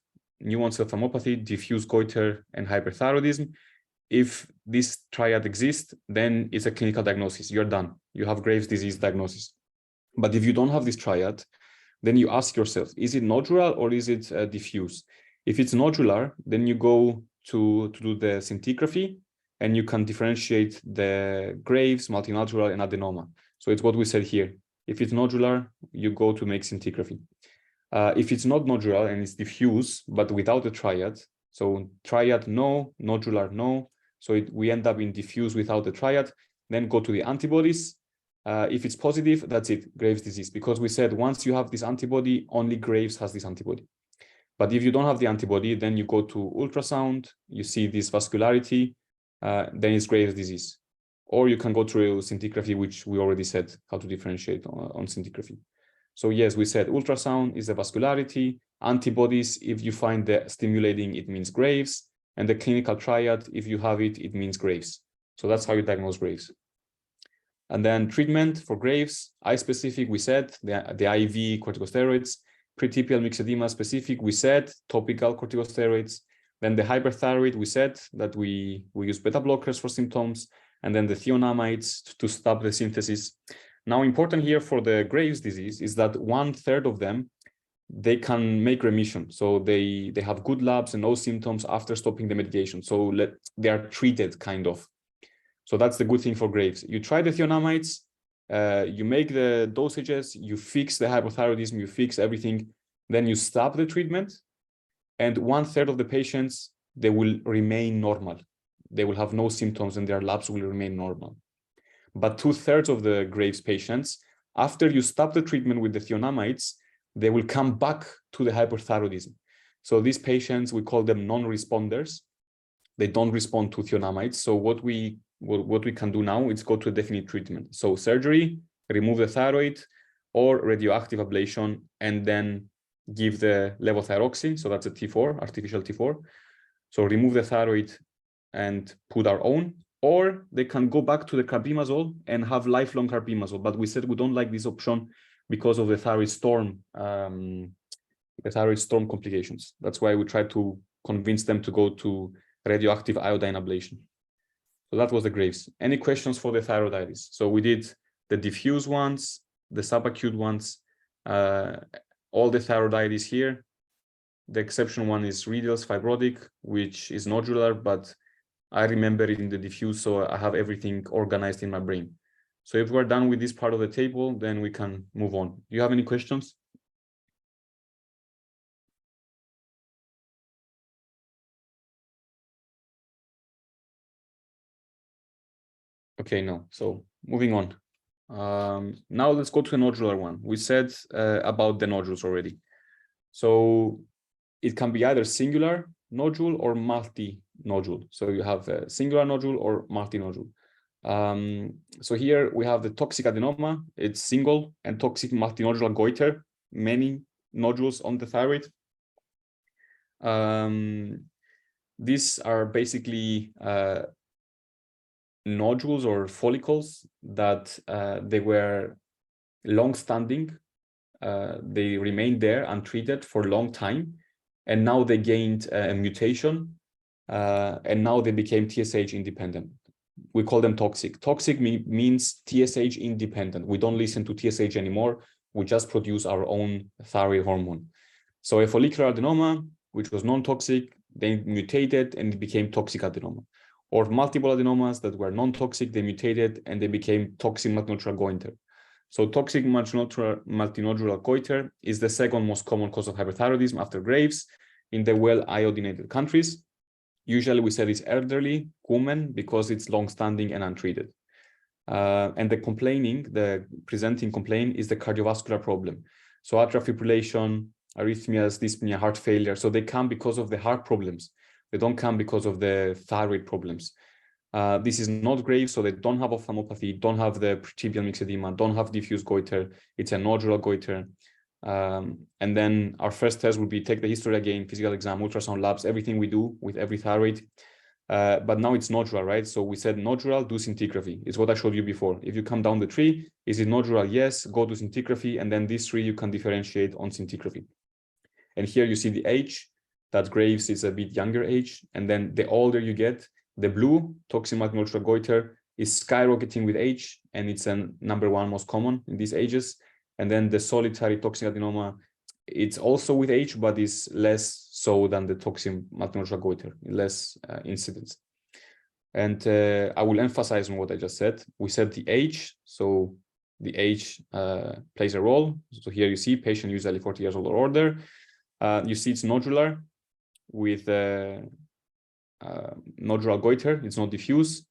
new onset phammopathy, diffuse goiter, and hyperthyroidism. If this triad exists, then it's a clinical diagnosis. You're done. You have Graves' disease diagnosis. But if you don't have this triad, then you ask yourself, is it nodular or is it diffuse? If it's nodular, then you go to do the scintigraphy, and you can differentiate the Graves, multinodular, and adenoma. So it's what we said here. If it's nodular, you go to make scintigraphy. If it's not nodular and it's diffuse, but without a triad, so triad no, nodular no, so we end up in diffuse without the triad, then go to the antibodies. If it's positive, that's it, Graves' disease, because we said once you have this antibody, only Graves has this antibody. But if you don't have the antibody, then you go to ultrasound, you see this vascularity, then it's Graves' disease. Or you can go through scintigraphy, which we already said how to differentiate on scintigraphy. So yes, we said ultrasound is the vascularity, antibodies, if you find the stimulating, it means Graves, and the clinical triad, if you have it, it means Graves. So that's how you diagnose Graves. And then treatment for Graves, eye specific, we said, the IV corticosteroids, pretipial myxedema specific, we said, topical corticosteroids. Then the hyperthyroid, we said that we use beta blockers for symptoms, and then the thionamides to stop the synthesis. Now, important here for the Graves' disease is that 1/3 of them, they can make remission. So they have good labs and no symptoms after stopping the medication. So they are treated kind of. So that's the good thing for Graves. You try the thionamides, you make the dosages, you fix the hypothyroidism, you fix everything, then you stop the treatment. And 1/3 of the patients, they will remain normal. They will have no symptoms and their labs will remain normal. But 2/3 of the Graves patients, after you stop the treatment with the thionamides, they will come back to the hyperthyroidism. So these patients, we call them non-responders. They don't respond to thionamides. So what we can do now is go to a definite treatment. So surgery, remove the thyroid, or radioactive ablation, and then give the levothyroxine. So that's a T4, artificial T4. So remove the thyroid and put our own, or they can go back to the carbimazole and have lifelong carbimazole. But we said we don't like this option because of the thyroid storm complications. That's why we try to convince them to go to radioactive iodine ablation. So that was the Graves. Any questions for the thyroiditis? So we did the diffuse ones, the subacute ones, all the thyroiditis here. The exception one is Riedel's fibrotic, which is nodular, but I remember it in the diffuse, so I have everything organized in my brain. So if we're done with this part of the table, then we can move on. Do you have any questions? Okay, no. So moving on. Now let's go to the nodular one. We said about the nodules already. So it can be either singular nodule or multi-nodule. So you have a singular nodule or multi-nodule. So here we have the toxic adenoma. It's single, and toxic multinodular goiter, many nodules on the thyroid. These are basically nodules or follicles that they were long-standing. They remained there untreated for a long time, and now they gained a mutation, and now they became TSH independent. We call them toxic. Toxic means TSH independent. We don't listen to TSH anymore. We just produce our own thyroid hormone. So a follicular adenoma, which was non-toxic, they mutated and it became toxic adenoma. Or multiple adenomas that were non-toxic, they mutated and they became toxic multinodular goiter. So toxic multinodular goiter is the second most common cause of hyperthyroidism after Graves in the well-iodinated countries. Usually we said it's elderly women because it's long-standing and untreated. And the presenting complaint is the cardiovascular problem. So atrial fibrillation, arrhythmias, dyspnea, heart failure. So they come because of the heart problems. They don't come because of the thyroid problems. This is not Graves, so they don't have ophthalmopathy, don't have the pretipial myxedema, don't have diffuse goiter. It's a nodular goiter. And then our first test would be take the history again, physical exam, ultrasound labs, everything we do with every thyroid. but now it's nodular, right? So we said nodular, do scintigraphy. It's what I showed you before. If you come down the tree, is it nodular? Yes, go to scintigraphy, and then this tree you can differentiate on scintigraphy. And here you see the age, that Graves is a bit younger age, and then the older you get, the blue, toxic multinodular goiter, is skyrocketing with age, and it's a #1 most common in these ages. And then the solitary toxic adenoma, it's also with age, but is less so than the toxic multinodular goiter, less incidence. And I will emphasize on what I just said. We said the age, so the age plays a role. So here you see patient usually 40 years old or older. You see it's nodular with nodular goiter, it's not diffuse.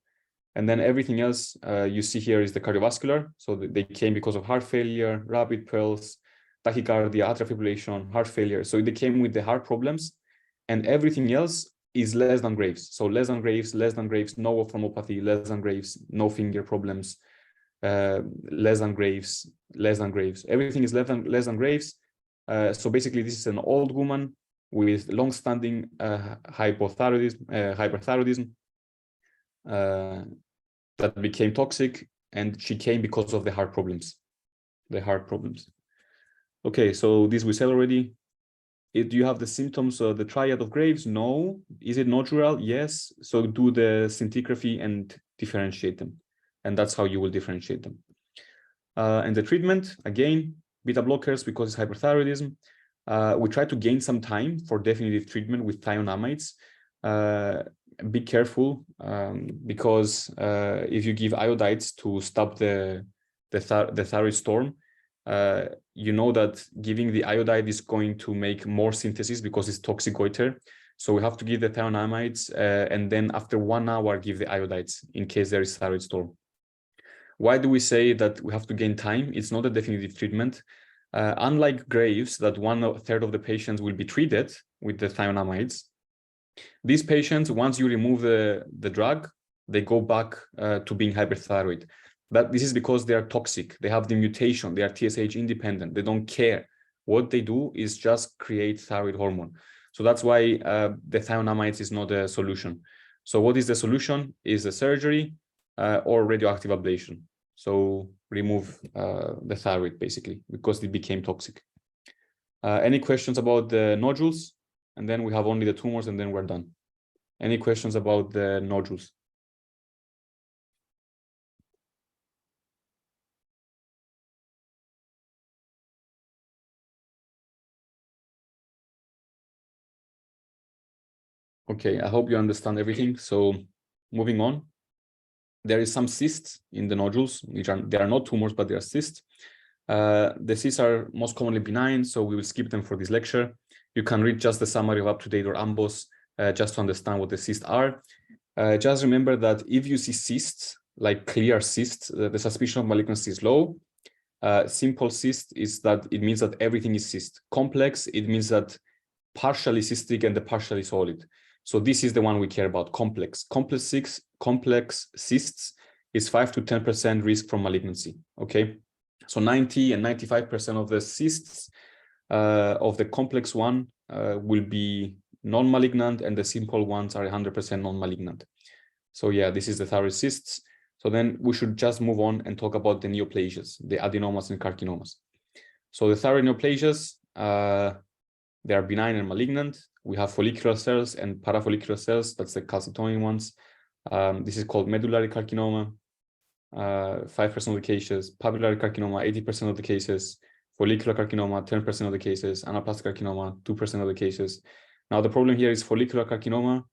And then everything else you see here is the cardiovascular. So they came because of heart failure, rapid pulse, tachycardia, atrial fibrillation, heart failure. So they came with the heart problems, and everything else is less than Graves. So less than Graves, no ophthalmopathy, less than Graves, no finger problems, less than Graves. Everything is less than Graves. So basically, this is an old woman with long-standing hyperthyroidism that became toxic, and she came because of the heart problems. Okay, so this we said already. Do you have the symptoms of the triad of Graves? No. Is it nodular? Yes. So do the scintigraphy and differentiate them. And that's how you will differentiate them. And the treatment, again, beta blockers because it's hyperthyroidism. We try to gain some time for definitive treatment with thionamides. Be careful because if you give iodides to stop the thyroid storm, you know that giving the iodide is going to make more synthesis because it's toxic goiter. So we have to give the thionamides and then after 1 hour give the iodides in case there is thyroid storm. Why do we say that we have to gain time? It's not a definitive treatment. Unlike Graves, that 1/3 of the patients will be treated with the thionamides. These patients, once you remove the drug, they go back to being hyperthyroid. But this is because they are toxic. They have the mutation. They are TSH independent. They don't care. What they do is just create thyroid hormone. So that's why the thionamides is not a solution. So what is the solution? Is a surgery or radioactive ablation. So remove the thyroid basically because it became toxic. Any questions about the nodules? And then we have only the tumors and then we're done. Any questions about the nodules? Okay, I hope you understand everything. So moving on, there is some cysts in the nodules, they are not tumors, but they are cysts. The cysts are most commonly benign, so we will skip them for this lecture. You can read just the summary of UpToDate or AMBOS just to understand what the cysts are. Just remember that if you see cysts, like clear cysts, the suspicion of malignancy is low. Simple cyst is that it means that everything is cyst. Complex, it means that partially cystic and the partially solid. So this is the one we care about, complex. Complex cysts is 5 to 10% risk from malignancy, okay? So 90 and 95% of the cysts of the complex one will be non-malignant and the simple ones are 100% non-malignant. So yeah, this is the thyroid cysts. So then we should just move on and talk about the neoplasias, the adenomas and carcinomas. So the thyroid neoplasias, they are benign and malignant. We have follicular cells and parafollicular cells. That's the calcitonin ones. This is called medullary carcinoma. 5% of the cases. Papillary carcinoma, 80% of the cases. Follicular carcinoma, 10% of the cases. Anaplastic carcinoma, 2% of the cases. Now the problem here is follicular carcinoma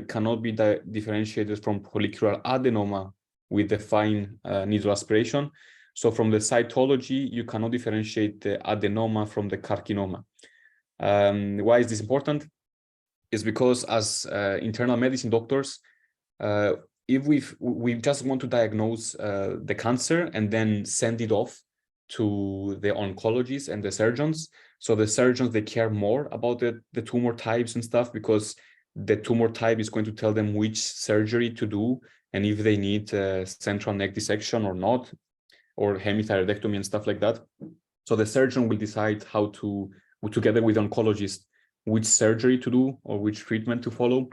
cannot be differentiated from follicular adenoma with the fine needle aspiration. So from the cytology, you cannot differentiate the adenoma from the carcinoma. Why is this important? It's because as internal medicine doctors, if we just want to diagnose the cancer and then send it off to the oncologists and the surgeons. So the surgeons, they care more about the tumor types and stuff because the tumor type is going to tell them which surgery to do and if they need central neck dissection or not, or hemithyroidectomy and stuff like that. So the surgeon will decide how to, together with the oncologist, which surgery to do or which treatment to follow.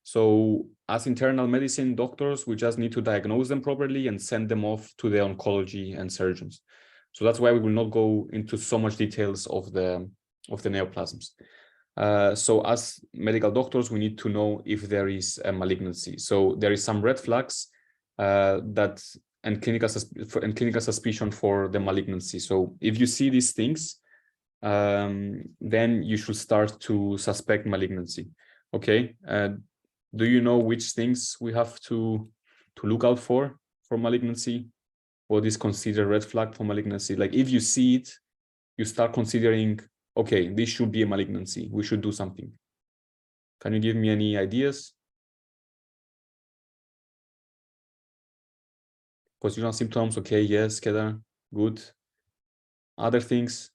So as internal medicine doctors, we just need to diagnose them properly and send them off to the oncology and surgeons. So that's why we will not go into so much details of the neoplasms. So as medical doctors, we need to know if there is a malignancy. So there is some red flags and clinical suspicion for the malignancy. So if you see these things, then you should start to suspect malignancy. Okay. Do you know which things we have to look out for malignancy? What is considered red flag for malignancy? Like if you see it, you start considering, okay, this should be a malignancy. We should do something. Can you give me any ideas? Positional symptoms, okay, yes, Kedar, good. Other things?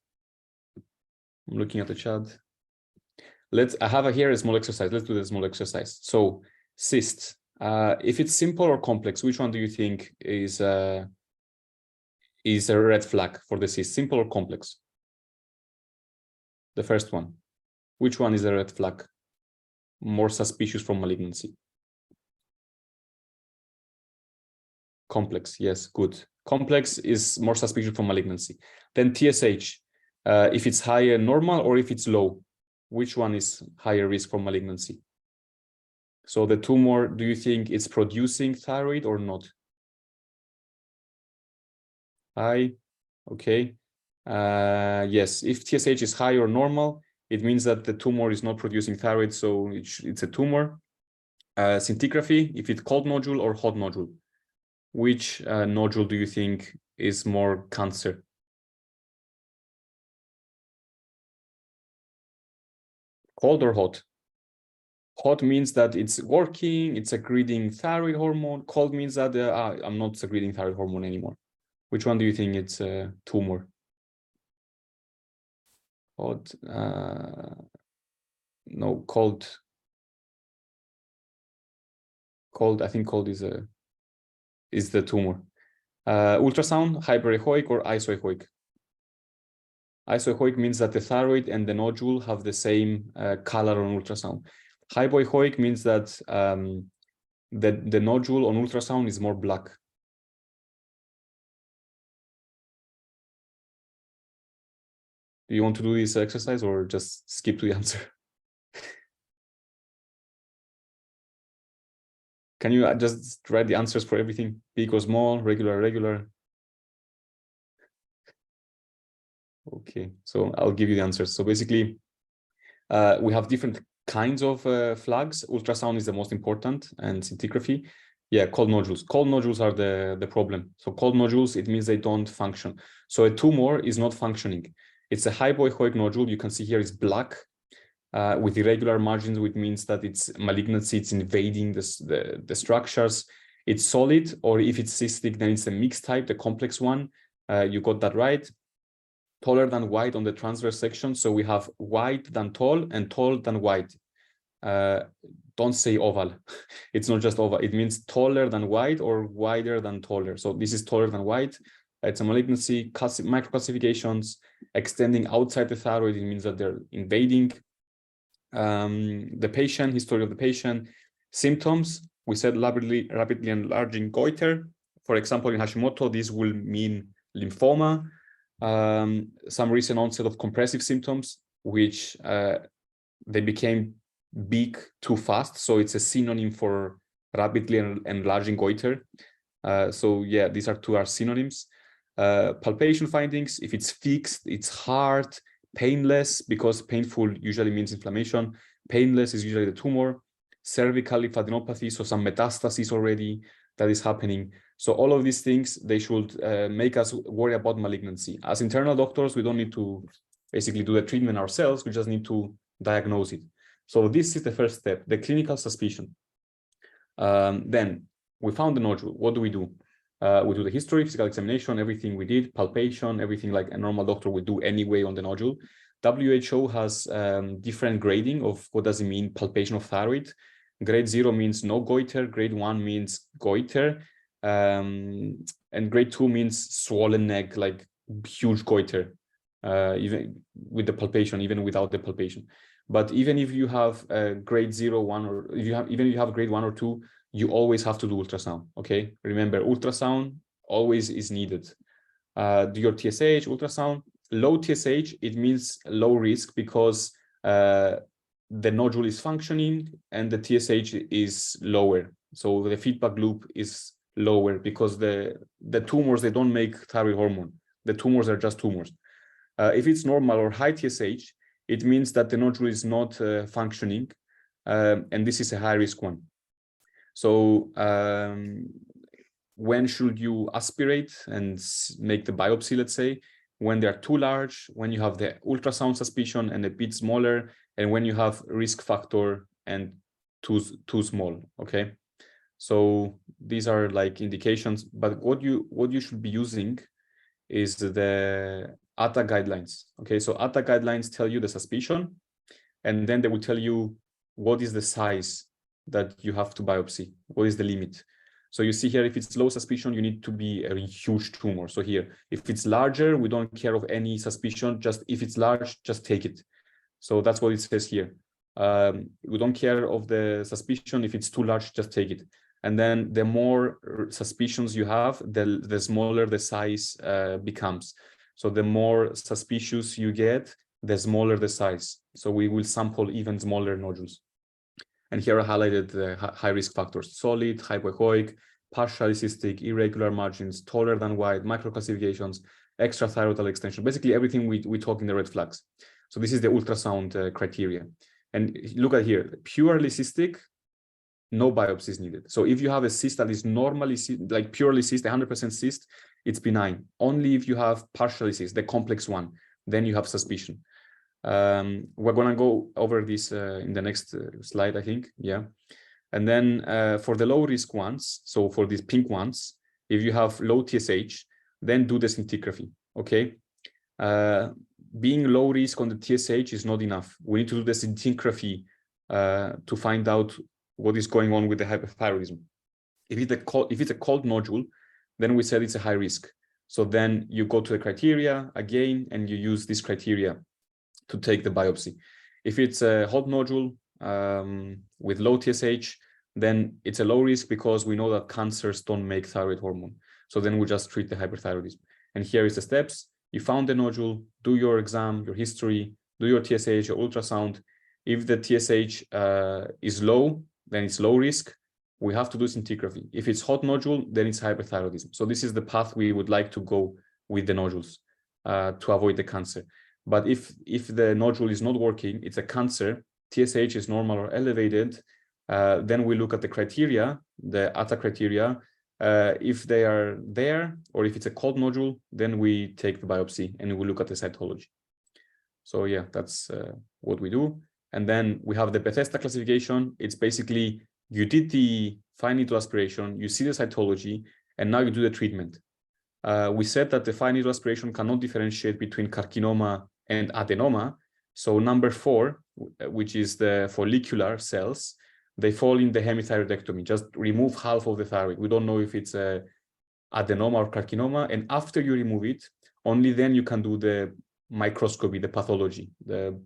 I'm looking at the chat. I have here a small exercise. Let's do the small exercise. So cyst, if it's simple or complex, which one do you think is a red flag for the cyst? Simple or complex? The first one. Which one is a red flag? More suspicious from malignancy? Complex, yes, good. Complex is more suspicious from malignancy. Then TSH, if it's higher normal or if it's low, which one is higher risk for malignancy? So the tumor, do you think it's producing thyroid or not? High, okay. Yes, if TSH is high or normal, it means that the tumor is not producing thyroid, so it's a tumor. Scintigraphy, if it's cold nodule or hot nodule, which nodule do you think is more cancer? Cold or hot? Hot means that it's working, it's secreting thyroid hormone. Cold means that I'm not secreting thyroid hormone anymore. Which one do you think it's a tumor? Hot, no, cold. Cold, I think cold is the tumor. Ultrasound, hyperechoic or isoechoic? Isoechoic means that the thyroid and the nodule have the same color on ultrasound. Hypoechoic means that the nodule on ultrasound is more black. Do you want to do this exercise or just skip to the answer? Can you just write the answers for everything? Big or small, regular, regular? Okay, so I'll give you the answers. So basically, we have different kinds of flags. Ultrasound is the most important, and scintigraphy. Yeah, cold nodules. Cold nodules are the problem. So cold nodules, it means they don't function. So a tumor is not functioning. It's a hypoechoic nodule. You can see here it's black with irregular margins, which means that it's malignancy. It's invading the structures. It's solid, or if it's cystic, then it's a mixed type, the complex one. You got that right. Taller than wide on the transverse section. So we have wide than tall and tall than wide. Don't say oval. It's not just oval. It means taller than wide or wider than taller. So this is taller than wide. It's a malignancy. Microcalcifications extending outside the thyroid. It means that they're invading the patient, history of the patient. Symptoms, we said rapidly enlarging goiter. For example, in Hashimoto, this will mean lymphoma. Some recent onset of compressive symptoms, which they became big too fast. So it's a synonym for rapidly enlarging goiter. So yeah, these are two synonyms. Palpation findings, if it's fixed, it's hard, painless, because painful usually means inflammation. Painless is usually the tumor. Cervical lymphadenopathy, so some metastasis already that is happening. So all of these things, they should make us worry about malignancy. As internal doctors, we don't need to basically do the treatment ourselves. We just need to diagnose it. So this is the first step, the clinical suspicion. Then we found the nodule. What do? We do the history, physical examination, everything we did, palpation, everything like a normal doctor would do anyway on the nodule. WHO has different grading of what does it mean, palpation of thyroid. Grade 0 means no goiter. Grade 1 means goiter. And grade 2 means swollen neck, like huge goiter, even with the palpation, even without the palpation. But even if you have grade 0, 1, or even if you have grade 1 or 2, you always have to do ultrasound. Okay, remember, ultrasound always is needed. Do your TSH, ultrasound. Low TSH, it means low risk because the nodule is functioning and the TSH is lower. So the feedback loop is lower because the tumors, they don't make thyroid hormone. The tumors are just tumors. If it's normal or high TSH, it means that the nodule is not functioning, and this is a high risk one. So when should you aspirate and make the biopsy, let's say? When they are too large, when you have the ultrasound suspicion and a bit smaller, and when you have risk factor and too small, okay? So these are like indications, but what you should be using is the ATA guidelines, okay? So ATA guidelines tell you the suspicion, and then they will tell you what is the size that you have to biopsy, what is the limit. So you see here, if it's low suspicion, you need to be a huge tumor. So here, if it's larger, we don't care of any suspicion, just if it's large, just take it. So that's what it says here. We don't care of the suspicion. If it's too large, just take it. And then the more suspicions you have, the smaller the size becomes. So the more suspicious you get, the smaller the size. So we will sample even smaller nodules. And here I highlighted the high risk factors: solid, hypoechoic, partially cystic, irregular margins, taller than wide, microcalcifications, extrathyroidal extension, basically everything we talk in the red flags. So this is the ultrasound criteria. And look at here, purely cystic, no biopsy is needed. So if you have a cyst that is normally like purely cyst, 100% cyst, it's benign. Only if you have partially cyst, the complex one, then you have suspicion. We're gonna go over this in the next slide, I think. Yeah. And then for the low risk ones, so for these pink ones, if you have low TSH, then do the scintigraphy. Okay. Being low risk on the TSH is not enough. We need to do the scintigraphy to find out what is going on with the hyperthyroidism. If it's a cold nodule, then we said it's a high risk. So then you go to the criteria again, and you use this criteria to take the biopsy. If it's a hot nodule with low TSH, then it's a low risk because we know that cancers don't make thyroid hormone. So then we just treat the hyperthyroidism. And here is the steps. You found the nodule, do your exam, your history, do your TSH, your ultrasound. If the TSH is low, then it's low risk. We have to do scintigraphy. If it's hot nodule, then it's hyperthyroidism. So this is the path we would like to go with the nodules to avoid the cancer. But if the nodule is not working, it's a cancer, TSH is normal or elevated, then we look at the criteria, the ATA criteria. If they are there, or if it's a cold nodule, then we take the biopsy and we look at the cytology. So yeah, that's what we do. And then we have the Bethesda classification. It's basically, you did the fine needle aspiration, you see the cytology, and now you do the treatment. We said that the fine needle aspiration cannot differentiate between carcinoma and adenoma. So number 4, which is the follicular cells, they fall in the hemithyroidectomy. Just remove half of the thyroid. We don't know if it's a adenoma or carcinoma. And after you remove it, only then you can do the microscopy, the pathology, the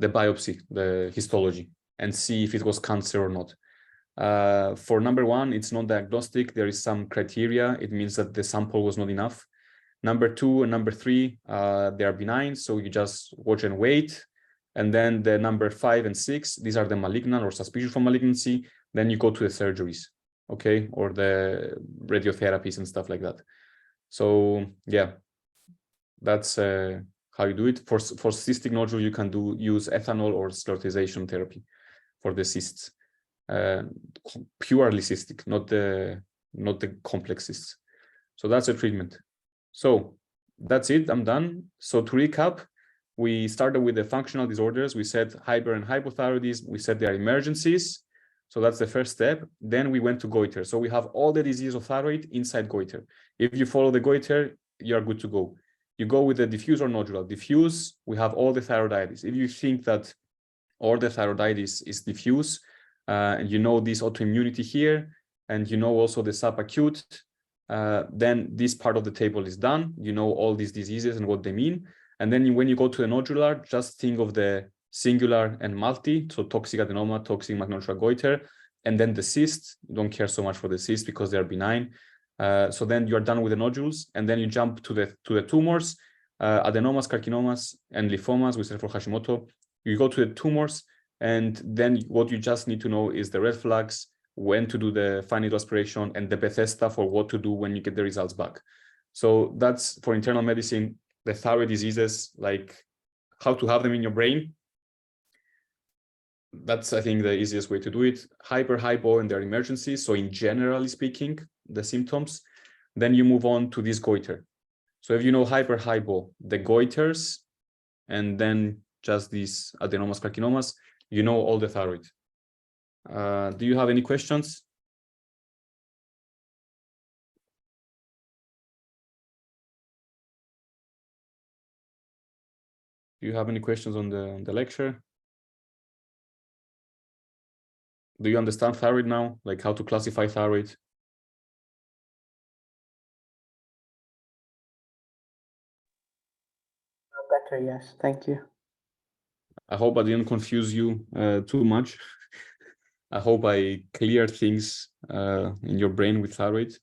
biopsy, the histology, and see if it was cancer or not. For number 1, it's not diagnostic. There is some criteria. It means that the sample was not enough. Number 2 and number 3, they are benign. So you just watch and wait. And then the number 5 and 6, these are the malignant or suspicion for malignancy. Then you go to the surgeries, okay, or the radiotherapies and stuff like that. So yeah, that's how you do it. For cystic nodule, you can use ethanol or sclerotization therapy for the cysts. Purely cystic, not the complex cysts. So that's a treatment. So that's it. I'm done. So to recap, we started with the functional disorders. We said hyper and hypothyroidism. We said they are emergencies. So that's the first step. Then we went to goiter. So we have all the disease of thyroid inside goiter. If you follow the goiter, you're good to go. You go with the diffuse or nodular. Diffuse, we have all the thyroiditis. If you think that all the thyroiditis is diffuse, and you know this autoimmunity here, and you know also the subacute, then this part of the table is done. You know all these diseases and what they mean. And then when you go to the nodular, just think of the singular and multi, so toxic adenoma, toxic magnodular goiter, and then the cyst. You don't care so much for the cyst because they are benign. So then you're done with the nodules, and then you jump to the tumors, adenomas, carcinomas, and lymphomas, which are for Hashimoto. You go to the tumors, and then what you just need to know is the red flags, when to do the fine needle aspiration, and the Bethesda for what to do when you get the results back. So that's for internal medicine, the thyroid diseases, like how to have them in your brain. That's, I think, the easiest way to do it. Hyper, hypo, and their emergencies. So in generally speaking, the symptoms, then you move on to this goiter. So if you know hyper, hypo, the goiters, and then just these adenomas, carcinomas, you know all the thyroid. Do you have any questions? Do you have any questions on the lecture? Do you understand thyroid now? Like how to classify thyroid? Better, yes. Thank you. I hope I didn't confuse you too much. I hope I cleared things in your brain with thyroid.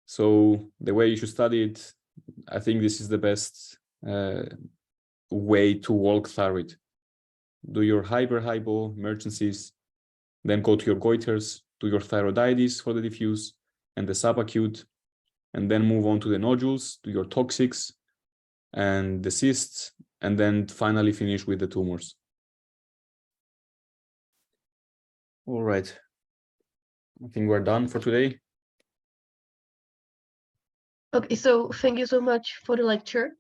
So the way you should study it, I think this is the best way to walk thyroid. Do your hyper, hypo, emergencies, then go to your goiters, do your thyroiditis for the diffuse and the subacute, and then move on to the nodules, do your toxics and the cysts, and then finally finish with the tumors. All right. I think we're done for today. Okay, so thank you so much for the lecture.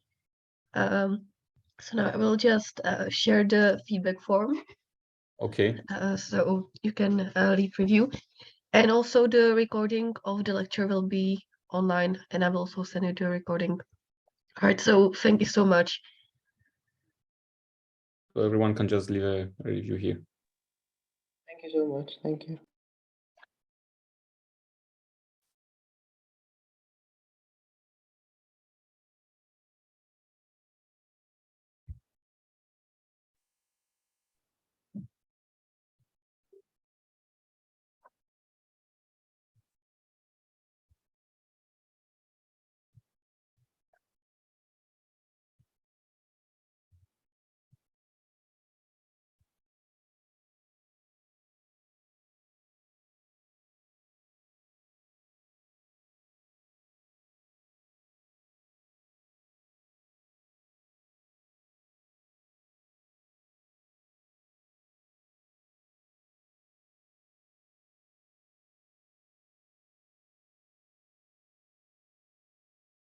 So now I will just share the feedback form. Okay. So you can leave review. And also the recording of the lecture will be online, and I will also send you the recording. All right, so thank you so much. So everyone can just leave a review here. Thank you so much. Thank you.